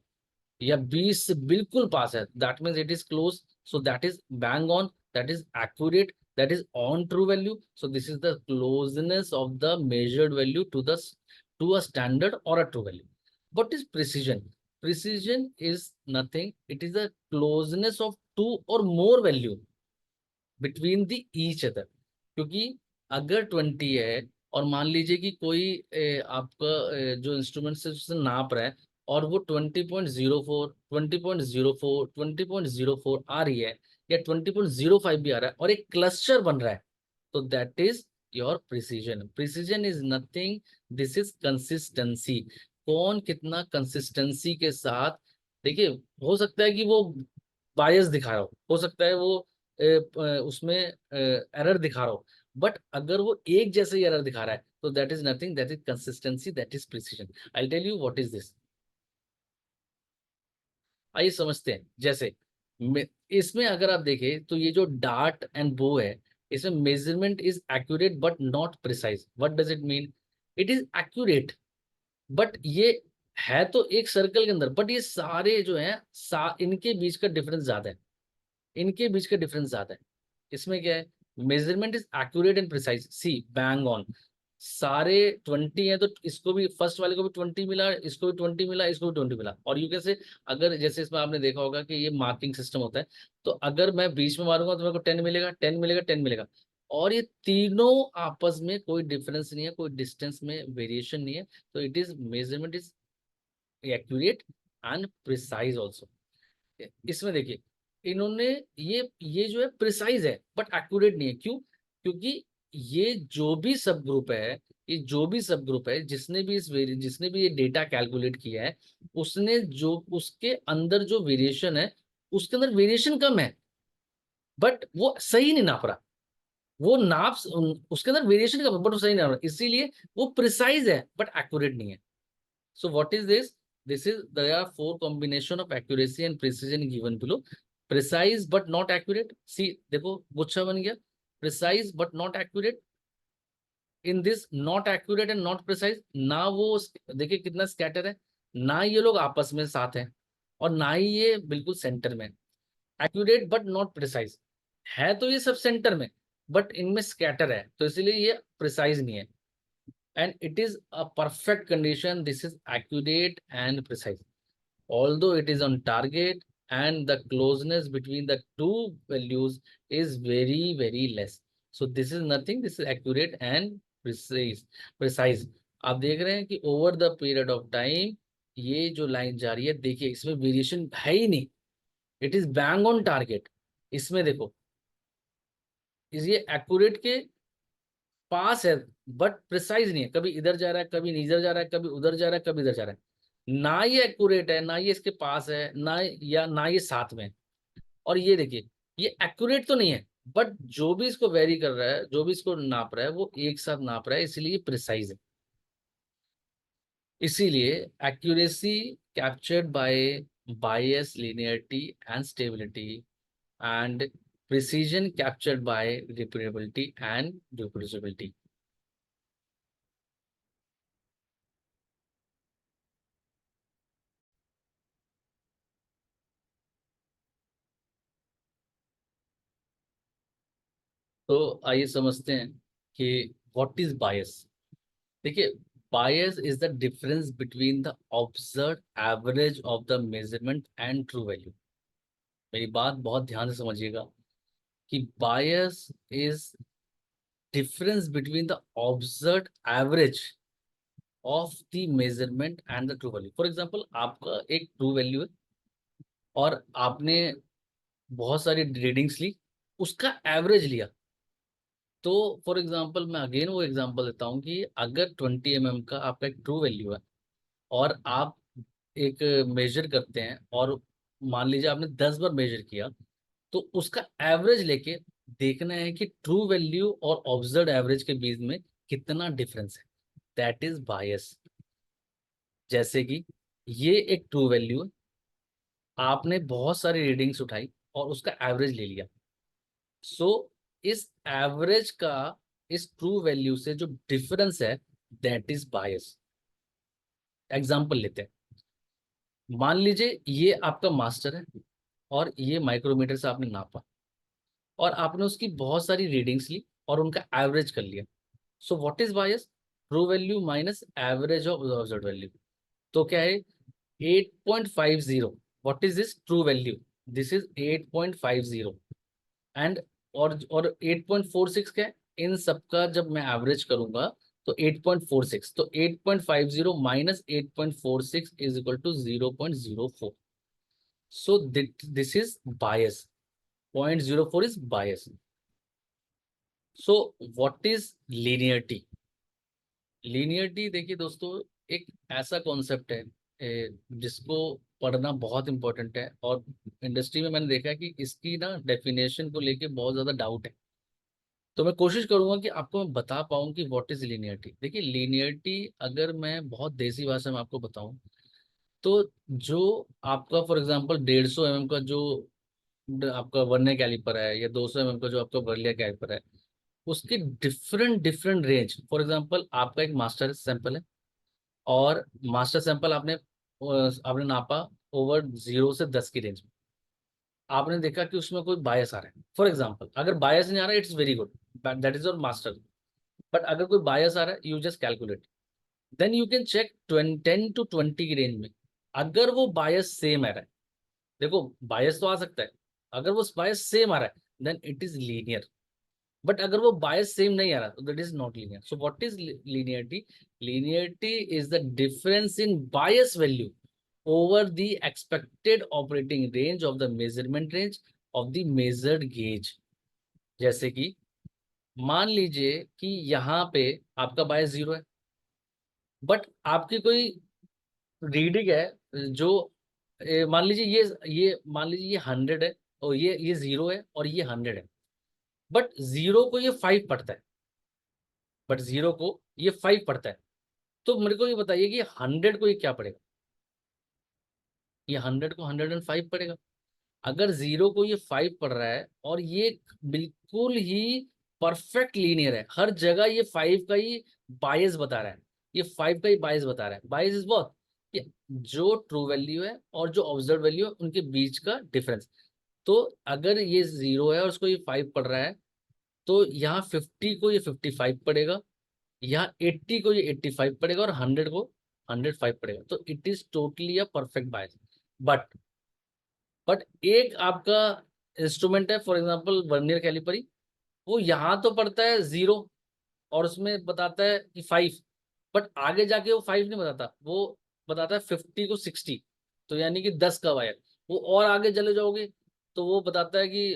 या 20 से बिल्कुल पास है, that means it is close, so that is bang on, that is accurate, that is on true value. So this is the closeness of the measured value to a standard or a true value. What is precision? Precision is nothing, it is the closeness of two और more value between the each other. क्योंकि अगर 20 है और मान लीजिए कि कोई आपका जो इंस्ट्रूमेंट से उससे नाप रहा है और वो 20.04, 20.04, 20.04 आ रही है, या 20.05 भी आ रहा है, और एक क्लस्टर बन रहा है, तो that is your precision. Precision is nothing, this is consistency. कौन कितना कंसिस्टेंसी के साथ, देखिए हो सकता है कि वो बायस दिखा रहा हो सकता है वो उसमें एरर दिखा रहा हो, बट अगर वो एक जैसे ही एरर दिखा रहा है तो that is nothing, that is consistency, that is precision. I tell you what is this. आइए समझते हैं. जैसे इसमें अगर आप देखें तो ये जो डार्ट एंड बो है, इसमें measurement is accurate but not precise. What does it mean? It is accurate but ये है तो एक सर्कल के अंदर, बट ये सारे जो हैं इनके बीच का डिफरेंस ज्यादा है. इनके बीच का डिफरेंस ज्यादा है. इसमें क्या है? Measurement is accurate and precise. See bang on. सारे 20 हैं तो इसको भी, फर्स्ट वाले को भी 20 मिला, इसको भी 20 मिला, इसको भी 20 मिला. और यू कैसे, अगर जैसे इसमें आपने देखा होगा कि ये मार्किंग सिस्टम होता है, तो अगर मैं बीच में मारूंगा तो मेरे को 10 मिलेगा, 10 मिलेगा, 10 मिलेगा. और ये तीनों आपस में कोई डिफरेंस नहीं है, कोई डिस्टेंस में वेरिएशन नहीं है. तो it is measurement is accurate and precise also. इसमें देखिए इन्होंने ये जो है प्रिसाइज है बट एक्यूरेट नहीं है. क्यों? क्योंकि ये जो भी सब ग्रुप है, ये जो भी सब ग्रुप है, जिसने भी ये डेटा कैलकुलेट किया है, उसने जो उसके अंदर जो वेरिएशन है, उसके अंदर वेरिएशन कम है, बट वो सही नहीं नाप रहा. वो नाप उसके अंदर वेरिएशन कम है बट वो सही नहीं नाप रहा, इसीलिए वो प्रिसाइज है बट एक्यूरेट नहीं है. So what is this? This is, there are four combination of accuracy and precision given below. Precise but not accurate. See, देखो गुच्छा बन गया. Precise but not accurate. In this not accurate and not precise, ना वो देखिए कितना scatter है, ना ये लोग आपस में साथ हैं, और ना ही ये बिल्कुल सेंटर में. एक्यूरेट बट नॉट प्रिसाइज है तो ये सब सेंटर में, बट इनमें स्कैटर है, तो इसीलिए ये प्रिसाइज नहीं है. And it is a perfect condition. This is accurate and precise. Although it is on target and the closeness between the two values is very, very less. So this is nothing. This is accurate and precise. Precise. आप देख रहे हैं कि over the period of time ये जो line जा रही है, देखिए इसमें वेरिएशन है ही नहीं. It is bang on target. इसमें देखो इस ये एक्यूरेट के पास है बट प्रिसाइज नहीं है. कभी इधर जा रहा है, कभी इधर जा रहा है, कभी उधर जा रहा है, कभी इधर जा रहा है. ना ये एक्यूरेट है, ना ये इसके पास है, ना ये साथ में. और ये देखिए ये एक्यूरेट तो नहीं है, बट जो भी इसको वेरी कर रहा है, जो भी इसको नाप रहा है, वो एक साथ नाप रहा है, इसीलिए प्रिसाइज है. इसीलिए accuracy captured by bias, linearity and stability, and precision captured by repeatability and reproducibility. तो आइए समझते हैं कि व्हाट इज बायस. देखिए bias is the difference between the observe average of the measurement and true value. मेरी बात बहुत ध्यान से समझिएगा कि bias is difference between the observe average of the measurement and the true value. For example आपका एक ट्रू वैल्यू है और आपने बहुत सारी रीडिंग्स ली, उसका एवरेज लिया. तो फॉर एग्जांपल मैं अगेन वो एग्जांपल देता हूँ कि अगर 20 का आपका एक ट्रू वैल्यू है और आप एक मेजर करते हैं, और मान लीजिए आपने 10 बार मेजर किया, तो उसका एवरेज लेके देखना है कि ट्रू वैल्यू और ऑब्जर्व एवरेज के बीच में कितना डिफरेंस है. दैट इज बायस. जैसे कि ये एक ट्रू वैल्यू है, आपने बहुत सारी रीडिंग्स उठाई और उसका एवरेज ले लिया. सो इस एवरेज का इस ट्रू वैल्यू से जो डिफरेंस है, दैट इज बायस. एग्जांपल लेते हैं. मान लीजिए ये आपका मास्टर है और ये माइक्रोमीटर से आपने नापा और आपने उसकी बहुत सारी रीडिंग्स ली और उनका एवरेज कर लिया. सो what is bias? True value minus average of observed value. तो क्या है? 8.50. What is this true value? This is 8.50. And और 8.46 क्या है? इन सबका जब मैं एवरेज करूंगा तो 8.46, तो 8.50 minus 8.46 is equal to 0.04. So this is bias. 0.04 is bias. So what is linearity? Linearity देखिए दोस्तों, एक ऐसा कॉन्सेप्ट है जिसको पढ़ना बहुत इंपॉर्टेंट है, और इंडस्ट्री में मैंने देखा है कि इसकी ना डेफिनेशन को लेके बहुत ज्यादा डाउट है। तो मैं कोशिश करूंगा कि आपको मैं बता पाऊँ कि व्हाट इज लीनियरिटी। देखिए लीनियरिटी, अगर मैं बहुत देसी भाषा में आपको बताऊं, तो जो आपका फॉर एग्जांपल 150 mm का जो आपका वर्नियर कैलिपर है, या 200 mm का जो आपका वर्नियर कैलिपर है, उसकी different different range. For example आपका एक मास्टर सैंपल है, और मास्टर सैंपल आपने नापा ओवर 0 से 10 की रेंज में। आपने देखा कि उसमें कोई बायस आ रहा है। फॉर एग्जांपल अगर बायस नहीं आ रहा है, it's very good, that is your master. But अगर कोई बायस आ रहा है, you just calculate, then you can check 10 to 20 की रेंज में। अगर वो बायस सेम आ रहा है, देखो बायस तो आ सकता है, अगर वो बायस सेम आ रहा है then it is linear. But अगर वो बायस सेम नहीं आ रहा तो that is not linear. So what is linearity? Linearity is the difference in bias value over the expected operating range of the measurement range of the measured gauge. जैसे कि मान लीजिए कि यहाँ पे आपका बायस 0 है, बट आपकी कोई रीडिंग है जो मान लीजिए ये मान लीजिए ये 100 है, और ये 0 है, और ये 100 है। बट 0 को ये 5 पड़ता है, बट 0 को ये 5 पड़ता है। तो मेरे को ये बताइए कि 100 को ये क्या पड़ेगा? ये 100 को 105 पड़ेगा। अगर 0 को ये 5 पड़ रहा है, और ये बिल्कुल ही परफेक्ट लीनियर है, हर जगह ये 5 का ही बायस बता रहा है, ये 5 का ही बायस बता रहा है। बायस इज व्हाट? कि जो ट्रू वैल्यू है और जो ऑब्जर्व वैल्यू है उनके बीच का डिफरेंस। तो अगर ये 0 है और उसको ये 5 पड़ रहा है, तो यहाँ 50 को ये 55 पड़ेगा, यहाँ 80 को ये 85 पड़ेगा, और 100 को 105 पड़ेगा। तो it is totally a perfect bias. But एक आपका इंस्ट्रूमेंट है, फॉर एग्जांपल वर्नियर कैलिपर ही, वो यहाँ तो पड़ता है 0 और उसमें बताता है कि 5, बट आगे जाके वो 5 नहीं बताता, वो बताता है 50 को 60, तो यानी कि 10 का वायर। वो और आगे चले जाओगे तो वो बताता है कि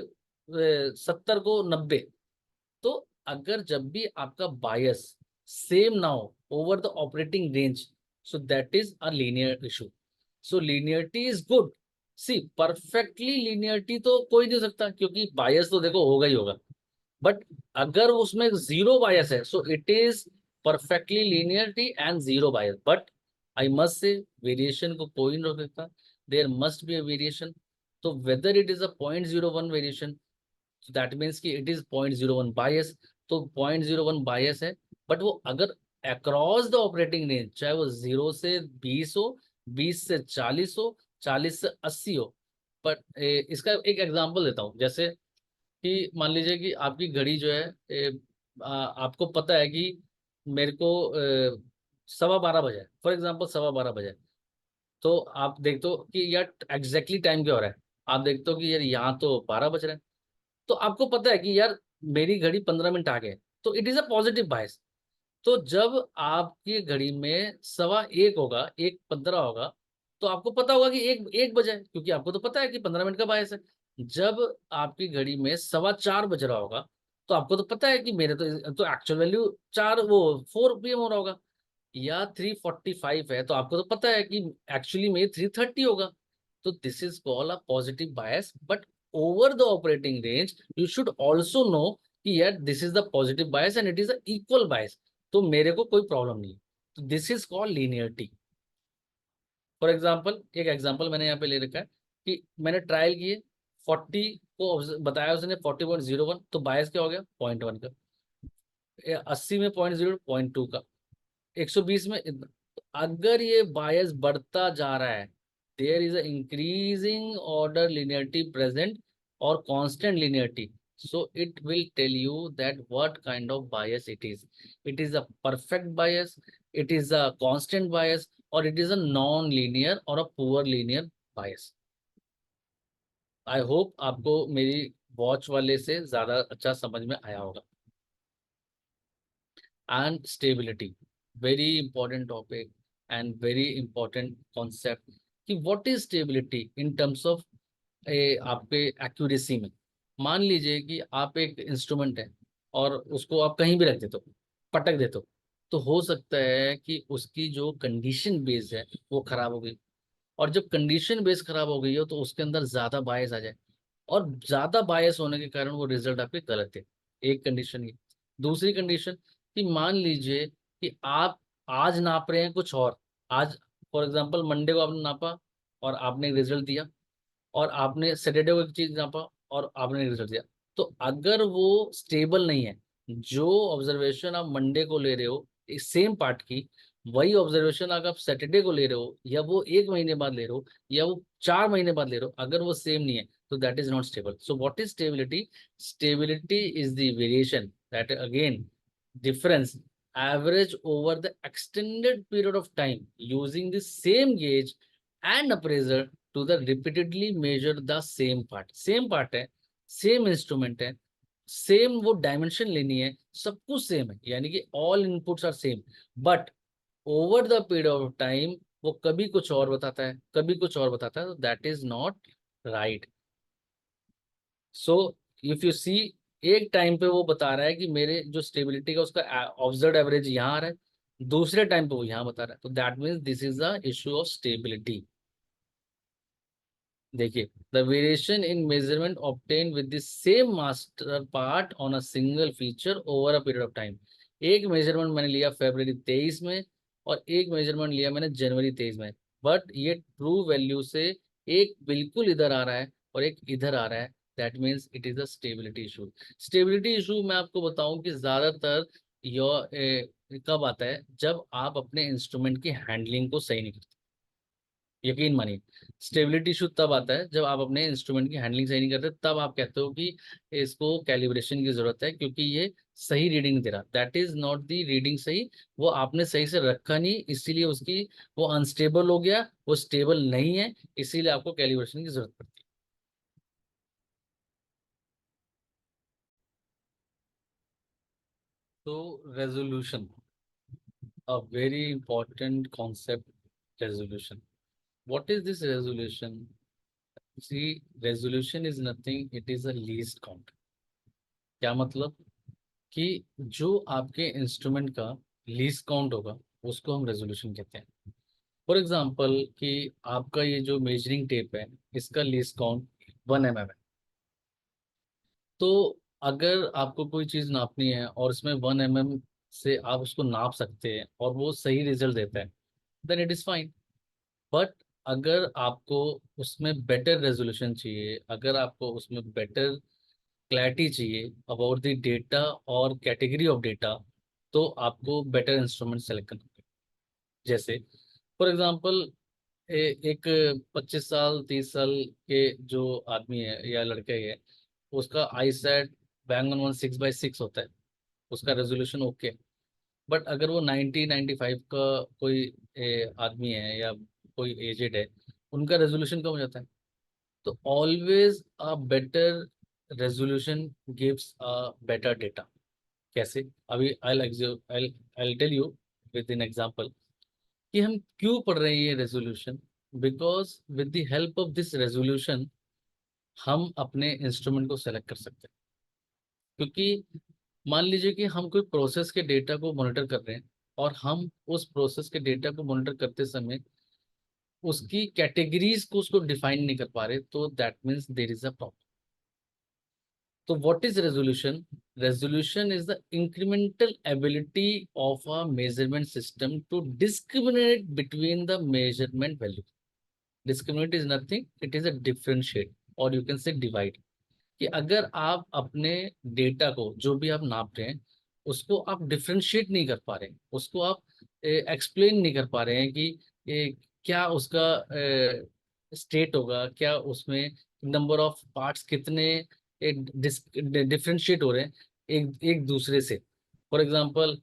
70 को 90। तो अगर जब भी आपका बायस सेम ना हो over the operating range, so that is a linear issue. So linearity is good. See perfectly linearity तो कोई नहीं हो सकता, क्योंकि बायस तो देखो होगा ही होगा। बट अगर उसमें 0 बायस है, so it is perfectly linearity and 0 bias. But I must say variation को कोई नहीं रोक सकता, there must be a variation. तो whether it is a 0.01 variation, so that means कि इट इज 0.01 बायस। तो 0.01 बायस है, बट वो अगर अक्रॉस द ऑपरेटिंग रेंज, चाहे वो 0 से 20 हो, 20 से 40 हो, 40 से 80 हो। बट इसका एक एग्जांपल देता हूँ। जैसे कि मान लीजिए कि आपकी घड़ी जो है, आपको पता है कि मेरे को 12:15 बजे, फॉर एग्जांपल 12:15 बजे, तो आप देखते हो कि यार एग्जैक्टली टाइम क्या हो रहा है। आप देखते हो कि यार यहाँ तो 12 बज रहे हैं, तो आपको पता है कि यार मेरी घड़ी 15 मिनट आगे है, तो इट इज अ पॉजिटिव बायस। तो जब आपकी घड़ी में 1:15 होगा, 1:15 होगा, तो आपको पता होगा कि एक एक बजा है, क्योंकि आपको तो पता है कि 15 मिनट का बायस है। जब आपकी घड़ी में 4:15 बज रहा होगा, तो आपको तो पता है कि मेरे तो एक्चुअल वैल्यू 4 PM हो रहा होगा। या 3:45 है, तो आपको तो पता है कि एक्चुअली में 3:30 होगा। तो this is called a positive bias. But over the operating range you should also know कि यार this is the positive bias and it is a equal bias, तो मेरे को कोई प्रॉब्लम नहीं है। तो this is called linearity. For example एक एग्जाम्पल मैंने यहाँ पे ले रखा है कि मैंने ट्रायल किए, 40 को बताया उसने 40.01, तो बायस क्या हो गया 0.1 का। 80 में 0.0, 0.2 का, 120 में अगर ये बायस बढ़ता जा रहा है, there is a increasing order linearity present और constant linearity, so it will tell you that what kind of bias it is. It is a perfect bias, it is a constant bias, or it is a non-linear or a poor linear bias. I hope आपको मेरी watch वाले से ज्यादा अच्छा समझ में आया होगा। And stability, very important topic and very important concept, कि what is stability in terms of आपके एक्यूरेसी में। मान लीजिए कि आप एक इंस्ट्रूमेंट है, और उसको आप कहीं भी रख देते हो, पटक देते हो, तो हो सकता है कि उसकी जो कंडीशन बेस है वो खराब हो गई। और जब कंडीशन बेस खराब हो गई हो तो उसके अंदर ज्यादा बायस आ जाए, और ज्यादा बायस होने के कारण वो रिजल्ट आपके गलत है। एक कंडीशन ये। दूसरी कंडीशन कि मान लीजिए कि आप आज नाप रहे हैं कुछ और, आज फॉर एग्जांपल मंडे को आपने नापा और आपने रिजल्ट दिया, और आपने सैटरडे को एक चीज नापा और आपने रिजल्ट दिया, तो अगर वो स्टेबल नहीं है, जो ऑब्जर्वेशन आप मंडे को ले रहे हो इस सेम पार्ट की, वही ऑब्जर्वेशन अगर आप सैटरडे को ले रहे हो, या वो 1 महीने बाद ले रहे हो, या वो 4 महीने बाद ले रहे हो, अगर वो सेम नहीं है तो that is not stable. So what is stability? Stability is the variation that again difference average over the extended period of time using the same gauge and appraiser to the repeatedly measure the same part है, same instrument है, same वो dimension लेनी है, सब कुछ same है, यानी कि all inputs are same, but over the period of time वो कभी कुछ और बताता है, कभी कुछ और बताता है, तो that is not right. So if you see, एक टाइम पे वो बता रहा है कि मेरे जो स्टेबिलिटी का उसका ऑब्जर्व एवरेज यहाँ आ रहा है, दूसरे टाइम पे वो यहाँ बता रहा है, तो that means this is the issue of stability. देखिए, the variation in measurement obtain with the same master part on a single feature over a period of time. एक मेजरमेंट मैंने लिया फरवरी 23 में, और एक मेजरमेंट लिया मैंने जनवरी 23 में, बट ये ट्रू वैल्यू से एक बिल्कुल इधर आ रहा है और एक इधर आ रहा है, that means it is a stability issue. Stability issue मैं आपको बताऊं कि ज्यादातर कब आता है, जब आप अपने इंस्ट्रूमेंट की हैंडलिंग को सही नहीं करते। यकीन मानिए, स्टेबिलिटी इशू तब आता है जब आप अपने इंस्ट्रूमेंट की हैंडलिंग सही नहीं करते, तब आप कहते हो कि इसको कैलिब्रेशन की जरूरत है, क्योंकि ये सही रीडिंग नहीं दे रहा। That is not the reading सही, वो आपने सही से रखा नहीं, इसीलिए उसकी वो अनस्टेबल हो गया, वो स्टेबल नहीं है, इसीलिए आपको कैलिब्रेशन की जरूरत पड़ती है। तो resolution, a very important concept, resolution. What is this resolution? See, resolution is nothing, it is a least count. क्या मतलब? कि जो आपके इंस्ट्रूमेंट का लीस्ट काउंट होगा उसको हम रेजोल्यूशन कहते हैं। फॉर एग्जांपल कि आपका ये जो मेजरिंग टेप है, इसका लीस्ट काउंट 1 mm है। तो अगर आपको कोई चीज़ नापनी है और इसमें 1 mm से आप उसको नाप सकते हैं और वो सही रिजल्ट देता है, then it is fine. But अगर आपको उसमें बेटर रेजोल्यूशन चाहिए, अगर आपको उसमें बेटर क्लैरिटी चाहिए अबाउट द डेटा और कैटेगरी ऑफ डेटा, तो आपको बेटर इंस्ट्रूमेंट सेलेक्ट करना होगा। जैसे फॉर एग्जांपल, एक 25 साल 30 साल के जो आदमी है या लड़का ही है, उसका आई सेट बैंग ऑन 6/6 होता है, उसका रेजोल्यूशन ओके। बट अगर वो 90 95 का कोई आदमी है या कोई एजेड है, उनका रेजोल्यूशन कम हो जाता है। तो always a better resolution gives a better data. कैसे? अभी I tell you with in example कि हम क्यों पढ़ रहे हैं ये resolution. Because with the help of this resolution हम अपने इंस्ट्रूमेंट को सेलेक्ट कर सकते हैं। क्योंकि मान लीजिए कि हम कोई प्रोसेस के डेटा को मॉनिटर कर रहे हैं, और हम उस प्रोसेस के डेटा को मॉनिटर करते समय उसकी कैटेगरीज को उसको डिफाइन नहीं कर पा रहे, तो that means there is a problem. तो what is resolution? Resolution is the incremental ability of a measurement system to discriminate between the measurement value. Discriminate is nothing, it is a differentiate, और you can say divide. कि अगर आप अपने data को जो भी आप नाप रहे हैं उसको आप डिफरेंशिएट नहीं कर पा रहे हैं, उसको आप एक्सप्लेन नहीं कर पा रहे हैं कि क्या उसका स्टेट होगा, क्या उसमें नंबर ऑफ पार्ट्स कितने डिफरेंशिएट हो रहे हैं एक एक दूसरे से। फॉर एग्जांपल,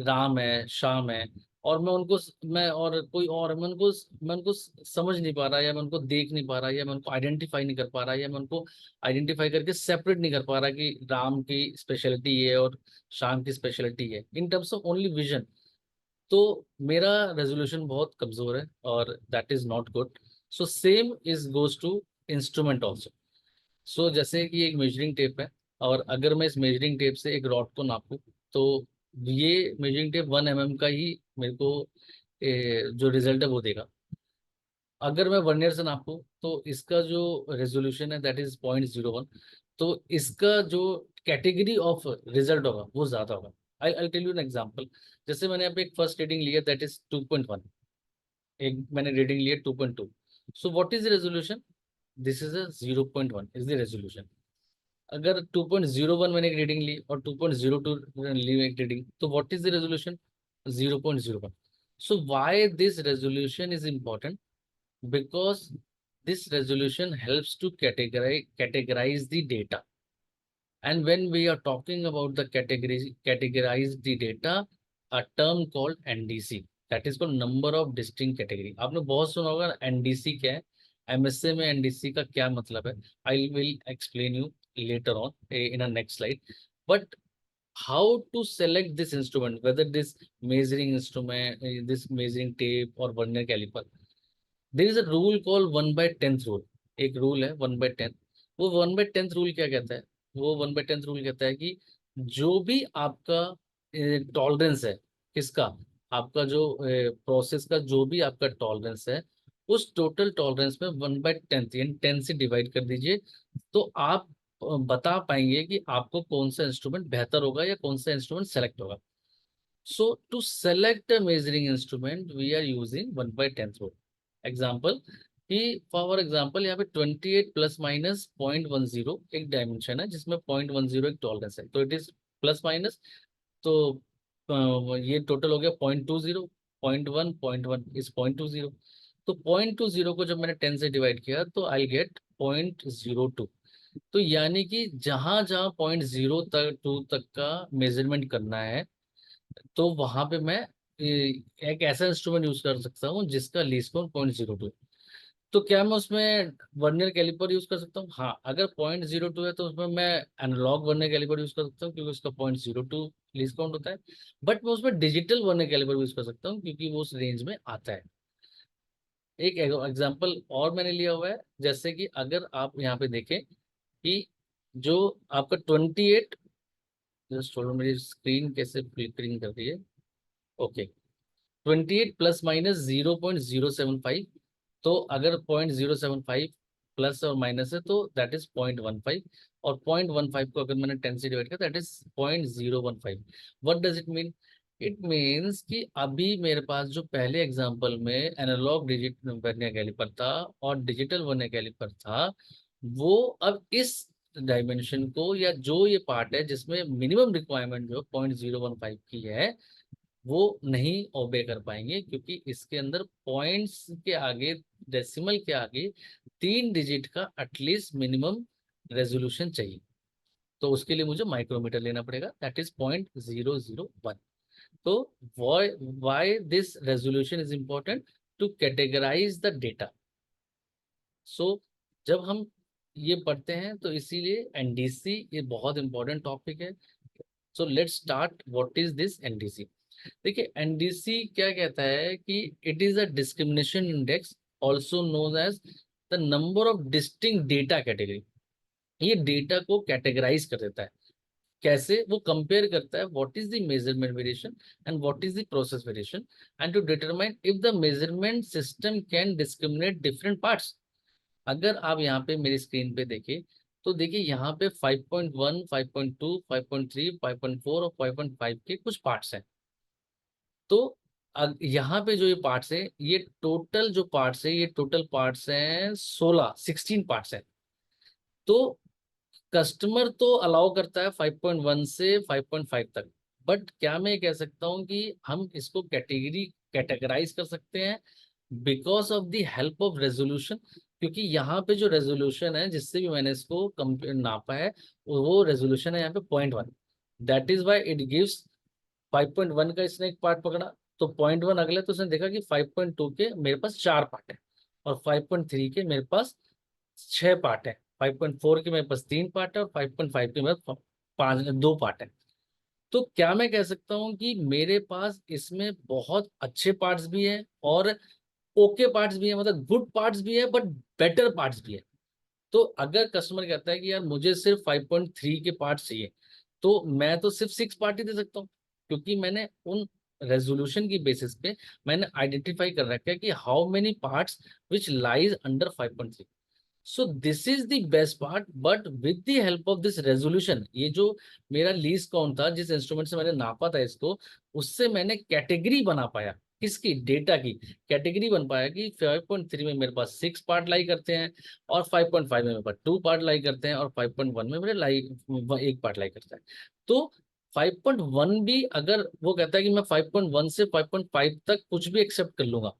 राम है, श्याम है, और मैं और कोई और मैं उनको समझ नहीं पा रहा, या मैं उनको देख नहीं पा रहा, या मैं उनको आइडेंटिफाई नहीं कर पा रहा, या मैं उनको आइडेंटिफाई करके सेपरेट नहीं कर पा रहा कि राम की स्पेशलिटी ये है और श्याम की स्पेशलिटी है in terms of only vision. तो मेरा रेजोल्यूशन बहुत कमजोर है, और that is not good. So same is goes to instrument also. So जैसे कि एक मेजरिंग टेप है, और अगर मैं इस मेजरिंग टेप से एक रॉड को नापूं, तो ये मेजरिंग टेप 1 mm का ही मेरे को जो रिजल्ट है वो देगा। अगर मैं वर्नियर से नापूं तो इसका जो रेजोल्यूशन है दैट इज 0.01, तो इसका जो कैटेगरी ऑफ रिजल्ट होगा वो ज्यादा होगा। I tell you an example. जैसे मैंने यहाँ पे एक फर्स्ट रीडिंग लिया दैट इज 2.1, एक मैंने रीडिंग लिया 2.2। So what is the resolution? This is a 0.1 is the resolution. अगर 2.01 मैंने एक रीडिंग ली और 2.02 ली एक रीडिंग, तो what is the resolution? 0.01। So why this resolution is important? because this resolution helps to categorize the data. And when we are talking about the categorize the data, a term called NDC, that is called number of distinct category। आपने बहुत सुना होगा NDC क्या है, MSA में NDC का क्या मतलब है। I will explain you later on in a next slide। But how to select this instrument, whether this measuring instrument, this measuring tape or vernier caliper, there is a rule call 1/10 rule. एक rule है 1/10। वो 1/10 rule क्या कहता है? वो 1/10 rule कहता है कि जो भी आपका टॉलरेंस है, किसका, आपका जो प्रोसेस का जो भी आपका टॉलरेंस है, उस टोटल टॉलरेंस में 1/10 यानी 10 से डिवाइड कर दीजिए, तो आप बता पाएंगे कि आपको कौन सा इंस्ट्रूमेंट बेहतर होगा या कौन सा इंस्ट्रूमेंट सेलेक्ट होगा। So to select a measuring instrument, we are using 1/10 rule। Example कि फॉर एग्जाम्पल यहाँ पे 28 प्लस माइनस 0.10 एक डायमेंशन है जिसमें 0.10 एक टॉलरेंस है, तो इट इज प्लस माइनस। तो ये टोटल हो गया 0.20, 0.1, 0.1 इज 0.20। तो 0.20 को जब मैंने 10 से डिवाइड किया तो आई गेट 0.02। तो यानी कि जहां जहां 0.02 तक का मेजरमेंट करना है, तो वहां पे मैं एक ऐसा इंस्ट्रूमेंट यूज कर सकता हूँ जिसका लीस्ट काउंट 0.02। तो क्या मैं उसमें वर्नियर कैलिपर यूज कर सकता हूँ? हाँ, अगर 0.02 है तो उसमें मैं एनालॉग वर्नियर कैलिपर यूज कर सकता हूँ क्योंकि उसका 0.02 लीस्ट काउंट होता है। बट मैं उसमें डिजिटल वर्नियर कैलिपर यूज कर सकता हूँ क्योंकि वो उस रेंज में आता है। एक एग्जाम्पल और मैंने लिया हुआ है, जैसे कि अगर आप यहाँ पे देखें कि जो आपका 28, जस्ट छोड़ो मेरी स्क्रीन कैसे फ्लिकरिंग कर रही है। Okay, 28 plus minus 0.075। तो अगर 0.075 प्लस और माइनस है तो दैट इज 0.15, और 0.15 को अगर मैंने 10 से डिवाइड किया that is 0.015। What does it mean? It means कि अभी मेरे पास जो पहले एग्जांपल में एनालॉग डिजिट वर्नियर कैलिपर था और डिजिटल वर्नियर कैलिपर था, वो अब इस डायमेंशन को या जो ये पार्ट है जिसमें मिनिमम रिक्वायरमेंट जो 0.015 की है, वो नहीं ओबे कर पाएंगे क्योंकि इसके अंदर पॉइंट्स के आगे, डेसिमल के आगे 3 डिजिट का एटलीस्ट मिनिमम रेजोल्यूशन चाहिए। तो उसके लिए मुझे माइक्रोमीटर लेना पड़ेगा दैट इज 0.001। तो why this resolution is important? To categorise the data. So जब हम ये पढ़ते हैं तो इसीलिए एनडीसी ये बहुत इंपॉर्टेंट टॉपिक है। So let's start, what is this NDC? देखिए एनडीसी क्या कहता है कि it is a discrimination index, also known as the number of distinct data category. ये डेटा को कैटेगराइज कर देता है। कैसे? वो कंपेयर करता है what is the measurement variation and what is the process variation, and to determine if the measurement system can discriminate different parts. अगर आप यहाँ पे मेरी स्क्रीन पे देखिए तो देखिए यहाँ पे 5.1, 5.2, 5.3, 5.4 और 5.5 के कुछ पार्ट्स हैं। तो यहाँ पे जो ये पार्ट्स है, ये टोटल जो पार्ट्स है, ये टोटल पार्ट्स हैं 16 पार्ट्स हैं। तो कस्टमर तो अलाउ करता है 5.1 से 5.5 तक, बट क्या मैं ये कह सकता हूँ कि हम इसको कैटेगराइज कर सकते हैं because of the help of resolution? क्योंकि यहाँ पे जो रेजोल्यूशन है जिससे भी मैंने इसको नापा है, वो रेजोल्यूशन है यहाँ पे 0.1। That is why it gives 5.1 का इसने एक पार्ट पकड़ा, तो 0.1 अगले, तो उसने देखा कि 5.2 के मेरे पास 4 पार्ट है और 5.3 के मेरे पास 6 पार्ट है, 5.4 के मेरे पास 3 पार्ट है और 5.5 के मेरे पास 2 पार्ट है। तो क्या मैं कह सकता हूँ कि मेरे पास इसमें बहुत अच्छे पार्ट्स भी हैं और ओके पार्ट्स भी है, मतलब गुड पार्ट्स भी है बट बेटर पार्ट्स भी है। तो अगर कस्टमर कहता है कि यार मुझे सिर्फ 5.3 के पार्ट चाहिए, तो मैं तो सिर्फ 6 पार्ट ही दे सकता हूँ, क्योंकि मैंने उन रेजोल्यूशन की बेसिस पे मैंने आइडेंटिफाई कर रखा है कि how many parts which lies under 5.3। So this is the best part, but with the help of this resolution, ये जो मेरा लीस्ट काउंट था, जिस इंस्ट्रूमेंट से मैंने नापा था इसको, उससे मैंने कैटेगरी बना पाया, किसकी, डेटा की कैटेगरी बन पाया कि 5.3 में मेरे पास 6 पार्ट लाई करते हैं, और 5.5 में मेरे पास 2 पार्ट लाई करते हैं, और 5.1 में मेरे लाई 1 पार्ट लाई करता है। तो 5.1 भी अगर वो कहता है कि मैं 5.1 से 5.5 तक कुछ भी एक्सेप्ट कर लूंगा,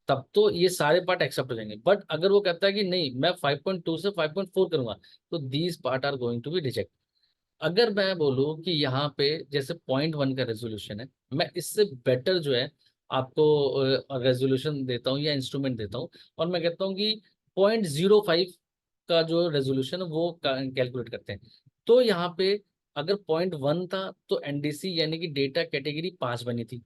तब तो ये सारे पार्ट एक्सेप्ट हो जाएंगे। बट अगर वो कहता है कि नहीं, मैं 5.2 से 5.4 करूंगा, तो these part are going to be reject. अगर मैं बोलूं कि यहाँ पे जैसे 0.1 का रेजोल्यूशन है, मैं इससे बेटर जो है आपको रेजोल्यूशन देता हूँ या इंस्ट्रूमेंट देता हूँ, और मैं कहता हूँ कि 0.05 का जो रेजोल्यूशन है वो कैलकुलेट करते हैं। तो यहाँ पे अगर 0.1 था तो एनडीसी यानी कि डेटा कैटेगरी 5 बनी थी,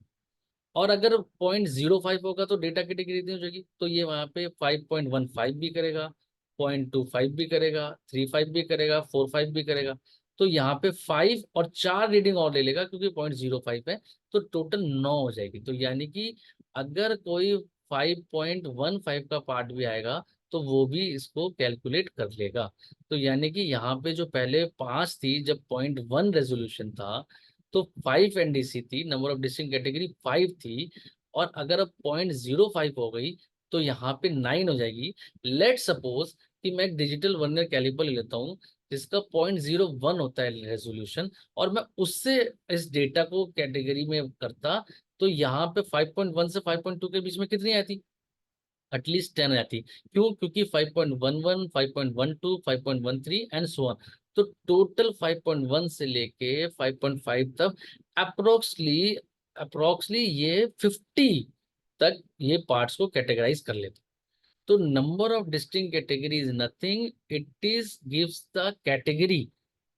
और अगर 0.05 होगा तो डेटा कैटेगरी इतनी हो जाएगी, तो ये वहां पे 5.15 भी करेगा, 0.25 भी करेगा, 3.5 भी करेगा, 4.5 भी करेगा। तो यहाँ पे 5 और 4 रीडिंग और ले लेगा, क्योंकि 0.05 है, तो टोटल 9 हो जाएगी। तो यानी कि अगर कोई 5.15 का पार्ट भी आएगा, तो वो भी इसको कैलकुलेट कर लेगा। तो यानी कि यहाँ पे जो पहले 5 थी, जब 0.1 रेजोल्यूशन था, तो 5 एनडीसी थी, नंबर ऑफ डिस्टिंक्ट कैटेगरी 5 थी, और अगर अब 0.05 हो गई, तो यहाँ पे 9 हो जाएगी। लेट सपोज कि मैं एक डिजिटल वर्नियर कैलिपर ले लेता हूँ, जिसका 0.01 होता है रेजोल्यूशन, और मैं उससे इस डेटा को कैटेगरी में करता, तो यहाँ पे 5.1 से 5.2 के बीच में कितनी आती, एटलीस्ट 10 आती। क्यों? क्योंकि 5.11, 5.12, 5.13 एंड सो ऑन। तो टोटल 5.1 से लेके 5.5 तक अप्रोक्सली ये 50 तक ये पार्ट्स को कैटेगराइज कर लेते। तो number of distinct category is nothing, it is gives the category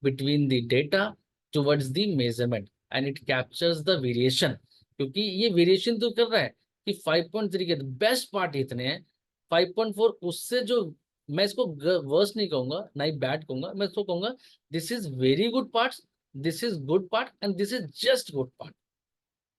between the data towards the measurement and it captures the variation। क्योंकि ये वेरिएशन तो कर रहा है कि 5.3 के बेस्ट पार्ट इतने हैं, 5.4 उससे जो, मैं इसको वर्स नहीं कहूंगा ना ही बैड कहूंगा, मैं इसको कहूंगा this is very good part, this is good part and this is just good part.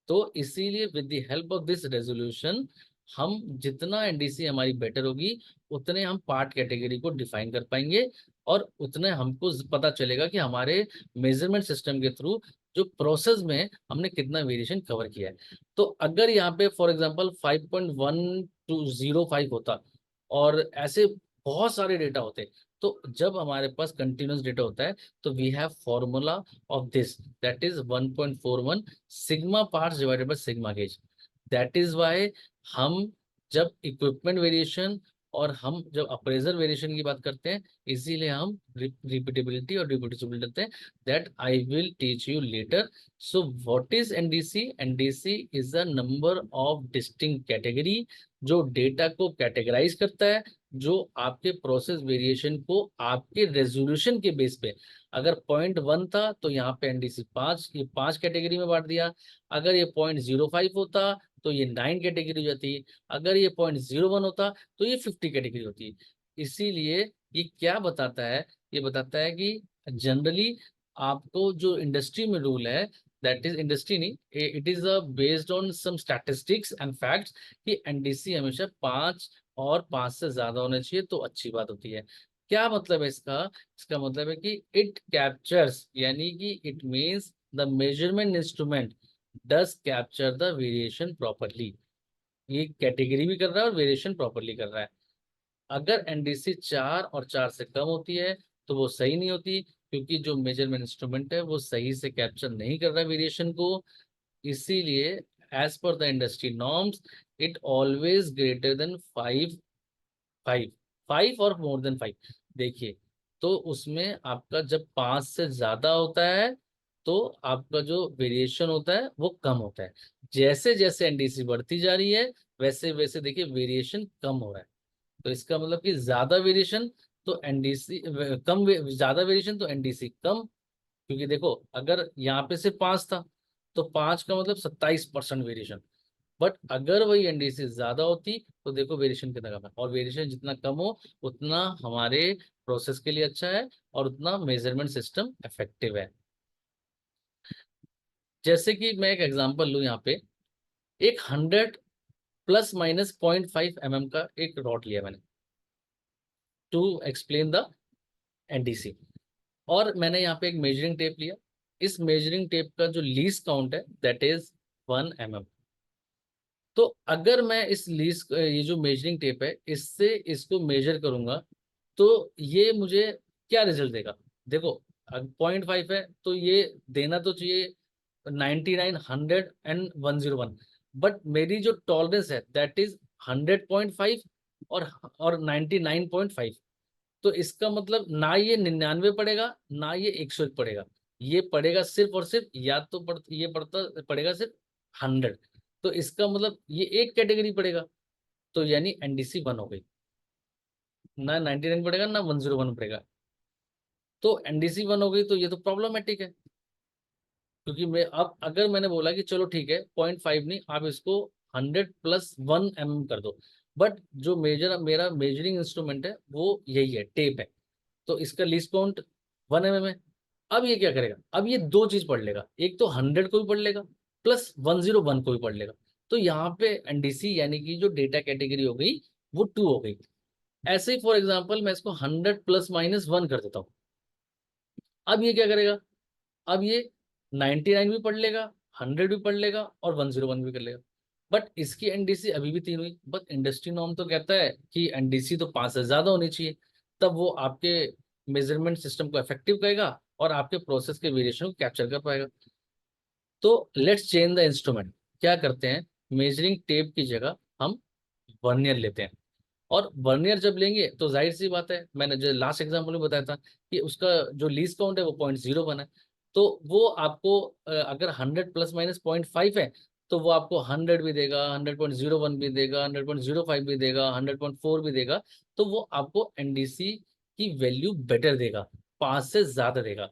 तो इसीलिए with the help of this resolution, हम जितना एनडीसी हमारी बेटर होगी, उतने हम पार्ट कैटेगरी को डिफाइन कर पाएंगे, और उतने हमको पता चलेगा कि हमारे मेजरमेंट सिस्टम के थ्रू जो प्रोसेस में हमने कितना वेरिएशन कवर किया है। तो अगर यहाँ पे फॉर एग्जांपल 5.1205 होता, और ऐसे बहुत सारे डेटा होते, तो जब हमारे पास कंटिन्यूस डेटा होता है, तो we have formula of this, that is 1.41 sigma parts divided by sigma gauge. That is why हम जब इक्विपमेंट वेरिएशन और हम जब अप्रेजर वेरिएशन की बात करते हैं, इसीलिए हम रिपीटेबिलिटी और रिप्रोड्यूसिबिलिटी करते हैं, that I will teach you later. So what is NDC? NDC is the number of distinct category जो डेटा को कैटेगराइज करता है, जो आपके प्रोसेस वेरिएशन को आपके रेजोल्यूशन के बेस पे, अगर 0.1 था तो यहाँ पे एनडीसी 5, ये 5 कैटेगरी में बांट दिया। अगर ये 0.05 होता तो ये 9 कैटेगरी हो जाती, अगर ये 0.01 होता तो ये 50 कैटेगरी होती। इसीलिए ये क्या बताता है? ये बताता है कि जनरली आपको जो इंडस्ट्री में रूल है, दैट इज इंडस्ट्री नहीं, it is based on some statistics and facts, कि एनडीसी हमेशा 5 और 5 से ज्यादा होना चाहिए तो अच्छी बात होती है। क्या मतलब है इसका? इसका मतलब है कि इट कैप्चर्स, यानी कि it means the measurement instrument does capture the variation properly. ये कैटेगरी भी कर रहा है और वेरिएशन प्रॉपरली कर रहा है। अगर एनडीसी 4 और 4 से कम होती है, तो वो सही नहीं होती, क्योंकि जो मेजरमेंट इंस्ट्रूमेंट है वो सही से कैप्चर नहीं कर रहा वेरिएशन को। इसीलिए as per the industry norms, it always greater than 5, 5, 5 और मोर देन 5। देखिए, तो उसमें आपका जब 5 से ज्यादा होता है, तो आपका जो वेरिएशन होता है वो कम होता है। जैसे जैसे एनडीसी बढ़ती जा रही है, वैसे वैसे देखिए वेरिएशन कम हो रहा है। तो इसका मतलब कि ज्यादा वेरिएशन तो एनडीसी कम, ज्यादा वेरिएशन तो एनडीसी कम। क्योंकि देखो, अगर यहाँ पे सिर्फ 5 था, तो 5 का मतलब 27% वेरिएशन। बट अगर वही एनडीसी ज्यादा होती, तो देखो वेरिएशन कितना कम है, और वेरिएशन जितना कम हो, उतना हमारे प्रोसेस के लिए अच्छा है और उतना मेजरमेंट सिस्टम इफेक्टिव है। जैसे कि मैं एक एग्जांपल लूँ यहाँ पे, एक 100 प्लस माइनस 0.5 mm का एक रॉड लिया मैंने टू एक्सप्लेन द एनडीसी, और मैंने यहाँ पे एक मेजरिंग टेप लिया। इस मेजरिंग टेप का जो लीस्ट काउंट है दैट इज 1 mm। तो अगर मैं इस लीस्ट, ये जो मेजरिंग टेप है इससे इसको मेजर करूंगा तो ये मुझे क्या रिजल्ट देगा? देखो, 0.5 है तो ये देना तो चाहिए 99, 100 and 101, बट मेरी जो टॉलरेंस है दैट इज 100.5 और 99.5। तो इसका मतलब ना ये 99 पड़ेगा ना ये 101 पड़ेगा, ये पड़ेगा सिर्फ और सिर्फ या तो ये पड़ेगा सिर्फ 100। तो इसका मतलब ये एक कैटेगरी पड़ेगा, तो यानी एनडीसी 1 हो गई, ना 99 पड़ेगा ना 101 पड़ेगा। तो एनडीसी 1 हो गई तो ये तो प्रॉब्लमेटिक है, क्योंकि मैं अब अगर मैंने बोला कि चलो ठीक है 0.5 नहीं, आप इसको 100+1 mm कर दो, बट जो मेरा मेजरिंग इंस्ट्रूमेंट है वो यही है, टेप है, तो इसका लीस्ट काउंट 1 mm है। अब ये क्या करेगा? अब ये दो चीज पढ़ लेगा, एक तो 100 को भी पढ़ लेगा प्लस 101 को भी पढ़ लेगा। तो यहाँ पे एनडीसी यानी कि जो डेटा कैटेगरी हो गई वो 2 हो गई। ऐसे ही फॉर एग्जाम्पल मैं इसको 100+-1 कर देता हूँ। अब ये क्या करेगा? अब ये 99 भी पढ़ लेगा, 100 भी पढ़ लेगा और 101 भी कर लेगा। बट इसकी एनडीसी अभी भी 3 हुई, बट इंडस्ट्री नॉर्म तो कहता है कि एनडीसी तो 5 से ज्यादा होनी चाहिए, तब वो आपके मेजरमेंट सिस्टम को इफेक्टिव करेगा और आपके प्रोसेस के वेरिएशन को कैप्चर कर पाएगा। तो लेट्स चेंज द इंस्ट्रूमेंट। क्या करते हैं, मेजरिंग टेप की जगह हम वर्नियर लेते हैं। और वर्नियर जब लेंगे तो जाहिर सी बात है, मैंने जो लास्ट एग्जाम्पल में बताया था कि उसका जो लीस्ट काउंट है वो 0.01 है। तो वो आपको अगर 100+-5 है तो वो आपको 100 भी देगा, 100.01 भी देगा, 100.05 भी देगा, 100.4 भी देगा। तो वो आपको एनडीसी की वैल्यू बेटर देगा, 5 से ज्यादा देगा।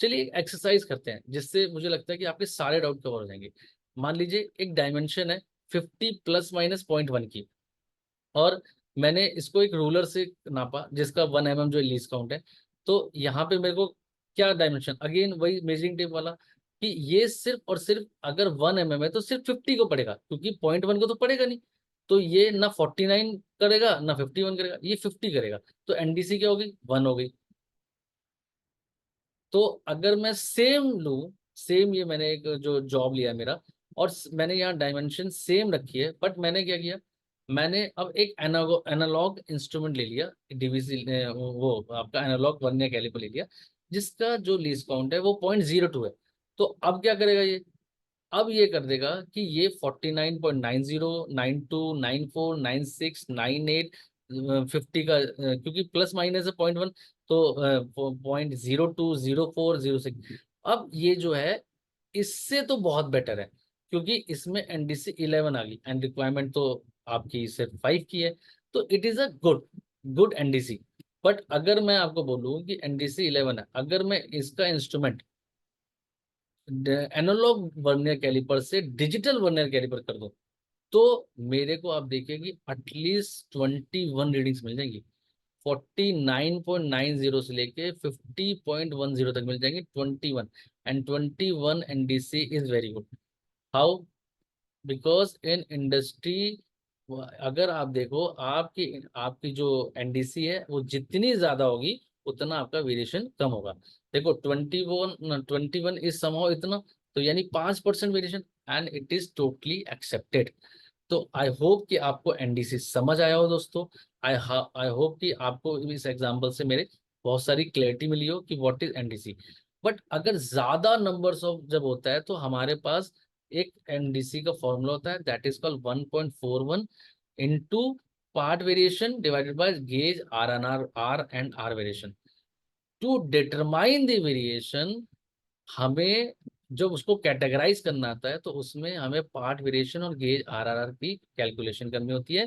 चलिए एक एक्सरसाइज करते हैं जिससे मुझे लगता है कि आपके सारे डाउट कवर हो जाएंगे। मान लीजिए एक डायमेंशन है 50+-0.1 की, और मैंने इसको एक रूलर से नापा जिसका 1 mm जो लीस्ट काउंट है। तो यहाँ पे मेरे को क्या डायमेंशन, अगेन वही मेजरिंग टेप वाला, कि ये सिर्फ और सिर्फ अगर 1 mm है तो सिर्फ 50 को पड़ेगा, क्योंकि 0.1 को तो पड़ेगा नहीं। तो ये ना 49 करेगा ना 51 करेगा, ये 50 करेगा। तो एनडीसी क्या होगी? 1 हो गई। तो अगर मैं सेम लूं, सेम ये मैंने एक जो जॉब लिया मेरा, और मैंने यहाँ डायमेंशन सेम रखी है, बट मैंने क्या किया, मैंने अब एक एनालॉग इंस्ट्रूमेंट ले लिया, डीवीसी, वो आपका एनालॉग वर्नियर कैलिपर ले लिया, जिसका जो लीस्ट काउंट है वो 0.02 है। तो अब क्या करेगा ये? अब ये कर देगा कि ये 49.90, 92, 94, 96, 98, 50 का, क्योंकि प्लस माइनस है 0.1, तो 0.02, 04, 06। अब ये जो है इससे तो बहुत बेटर है, क्योंकि इसमें एनडीसी 11 आ गई एंड रिक्वायरमेंट तो आपकी सिर्फ 5 की है। तो it is a good good NDC. But अगर मैं आपको बोलूं कि एनडीसी 11 है, अगर मैं इसका इंस्ट्रूमेंट एनालॉग वर्नियर कैलिपर से डिजिटल वर्नियर कैलिपर कर दो, तो मेरे को आप देखिए कि एटलीस्ट 21 रीडिंग्स मिल जाएंगी। 49.90 से लेके 50.10 तक मिल जाएंगे, 21। And 21 NDC is very good. How? Because in industry, अगर आप देखो आपकी आपकी जो एनडीसी है वो जितनी ज्यादा होगी उतना आपका वेरिएशन कम होगा। देखो 21 इज समहाउ इतना, तो यानी 5% variation, and it is totally accepted. तो आई होप कि आपको एनडीसी समझ आया हो दोस्तों। आई आई होप कि आपको इस एग्जांपल से मेरे बहुत सारी क्लैरिटी मिली हो कि व्हाट इज एनडीसी। बट अगर ज्यादा नंबर्स ऑफ जब होता है तो हमारे पास एक एनडीसी का फॉर्मूला होता है that is called 1.41 into part variation divided by gauge R and R variation. To determine the variation, हमें जब उसको कैटेगराइज करना आता है तो उसमें हमें पार्ट वेरिएशन और गेज आर की कैलकुलेशन करनी होती है।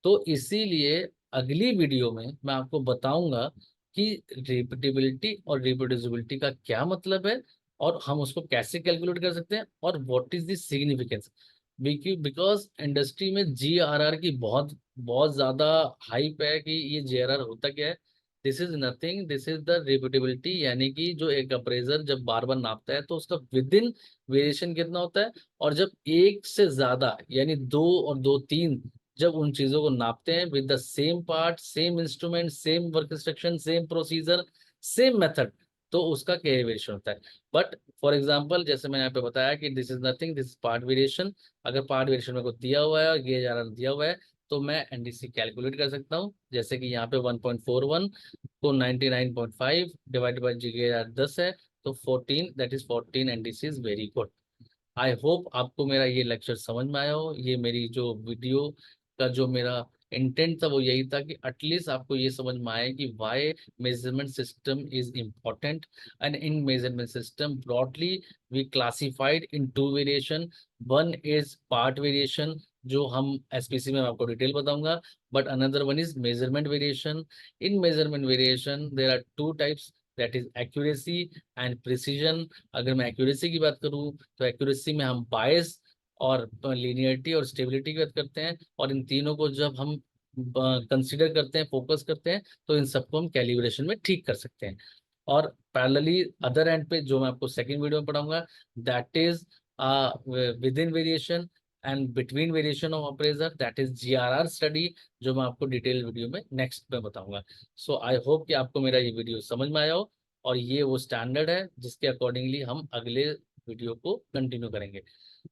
तो इसीलिए अगली वीडियो में मैं आपको बताऊंगा कि रिपीटेबिलिटी और रिप्रोड्यूसिबिलिटी का क्या मतलब है, और हम उसको कैसे कैलकुलेट कर सकते हैं, और what is the significance. Because industry में जीआरआर की बहुत बहुत ज्यादा हाइप है कि ये जीआरआर होता क्या है। This is nothing, this is the repeatability, यानी कि जो एक अप्रेजर जब बार बार नापता है तो उसका विद इन वेरिएशन कितना होता है, और जब एक से ज्यादा यानी दो और दो तीन जब उन चीजों को नापते हैं with the same part, same instrument, same work instruction, same procedure, same method, तो उसका क्या वेरिएशन होता है। बट फॉर एग्जाम्पल जैसे मैंने यहाँ पे बताया कि this is nothing, this is part variation. अगर पार्ट वेरिएशन मेरे को दिया हुआ है और गेज आर दिया हुआ है तो मैं एनडीसी कैलकुलेट कर सकता हूँ, जैसे कि यहाँ पे 1.41 को 99.5 डिवाइडेड बाई जी के 10 है, तो 14, that is 14 NDC is very good. I hope आपको मेरा ये लेक्चर समझ में आया हो। ये मेरी जो वीडियो का जो मेरा इंटेंट था वो यही था कि एटलीस्ट आपको ये समझ में आए कि why measurement system is important. And in measurement system broadly we classified in to variation. One is part variation जो हम एसपीसी में आपको डिटेल बताऊंगा, but another one is measurement variation. In measurement variation there are two types, that is accuracy and precision. अगर मैं accuracy की बात करूं तो एक्यूरेसी में हम बायस और लीनियरिटी और स्टेबिलिटी की बात करते हैं, और इन तीनों को जब हम कंसीडर करते हैं, फोकस करते हैं, तो इन सबको हम कैलिब्रेशन में ठीक कर सकते हैं। और पैरेलली अदर एंड पे जो मैं आपको सेकंड वीडियो में पढ़ाऊंगा, that is within variation and between variation of appraiser, that is GRR study, जो मैं आपको डिटेल वीडियो में नेक्स्ट में बताऊंगा। सो आई होप कि आपको मेरा ये वीडियो समझ में आया हो, और ये वो स्टैंडर्ड है जिसके अकॉर्डिंगली हम अगले वीडियो को कंटिन्यू करेंगे।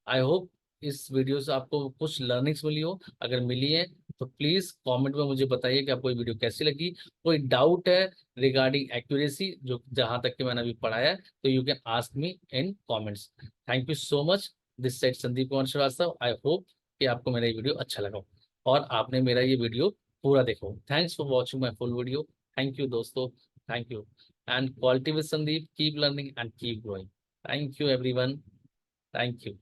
आई होप इस वीडियो से आपको कुछ लर्निंग्स मिली हो। अगर मिली है तो प्लीज कमेंट में मुझे बताइए कि आपको ये वीडियो कैसी लगी। कोई डाउट है रिगार्डिंग एक्यूरेसी जो जहां तक कि मैंने अभी पढ़ाया है, तो you can ask me in comments. Thank you so much. This side Sandeep Kumar Srivastava. I hope कि आपको मेरा ये वीडियो अच्छा लगा हो और आपने मेरा ये वीडियो पूरा देखो। Thanks for watching my full video. Thank you दोस्तों, thank you. And quality with Sandeep, keep learning and keep growing. Thank you, everyone. Thank you.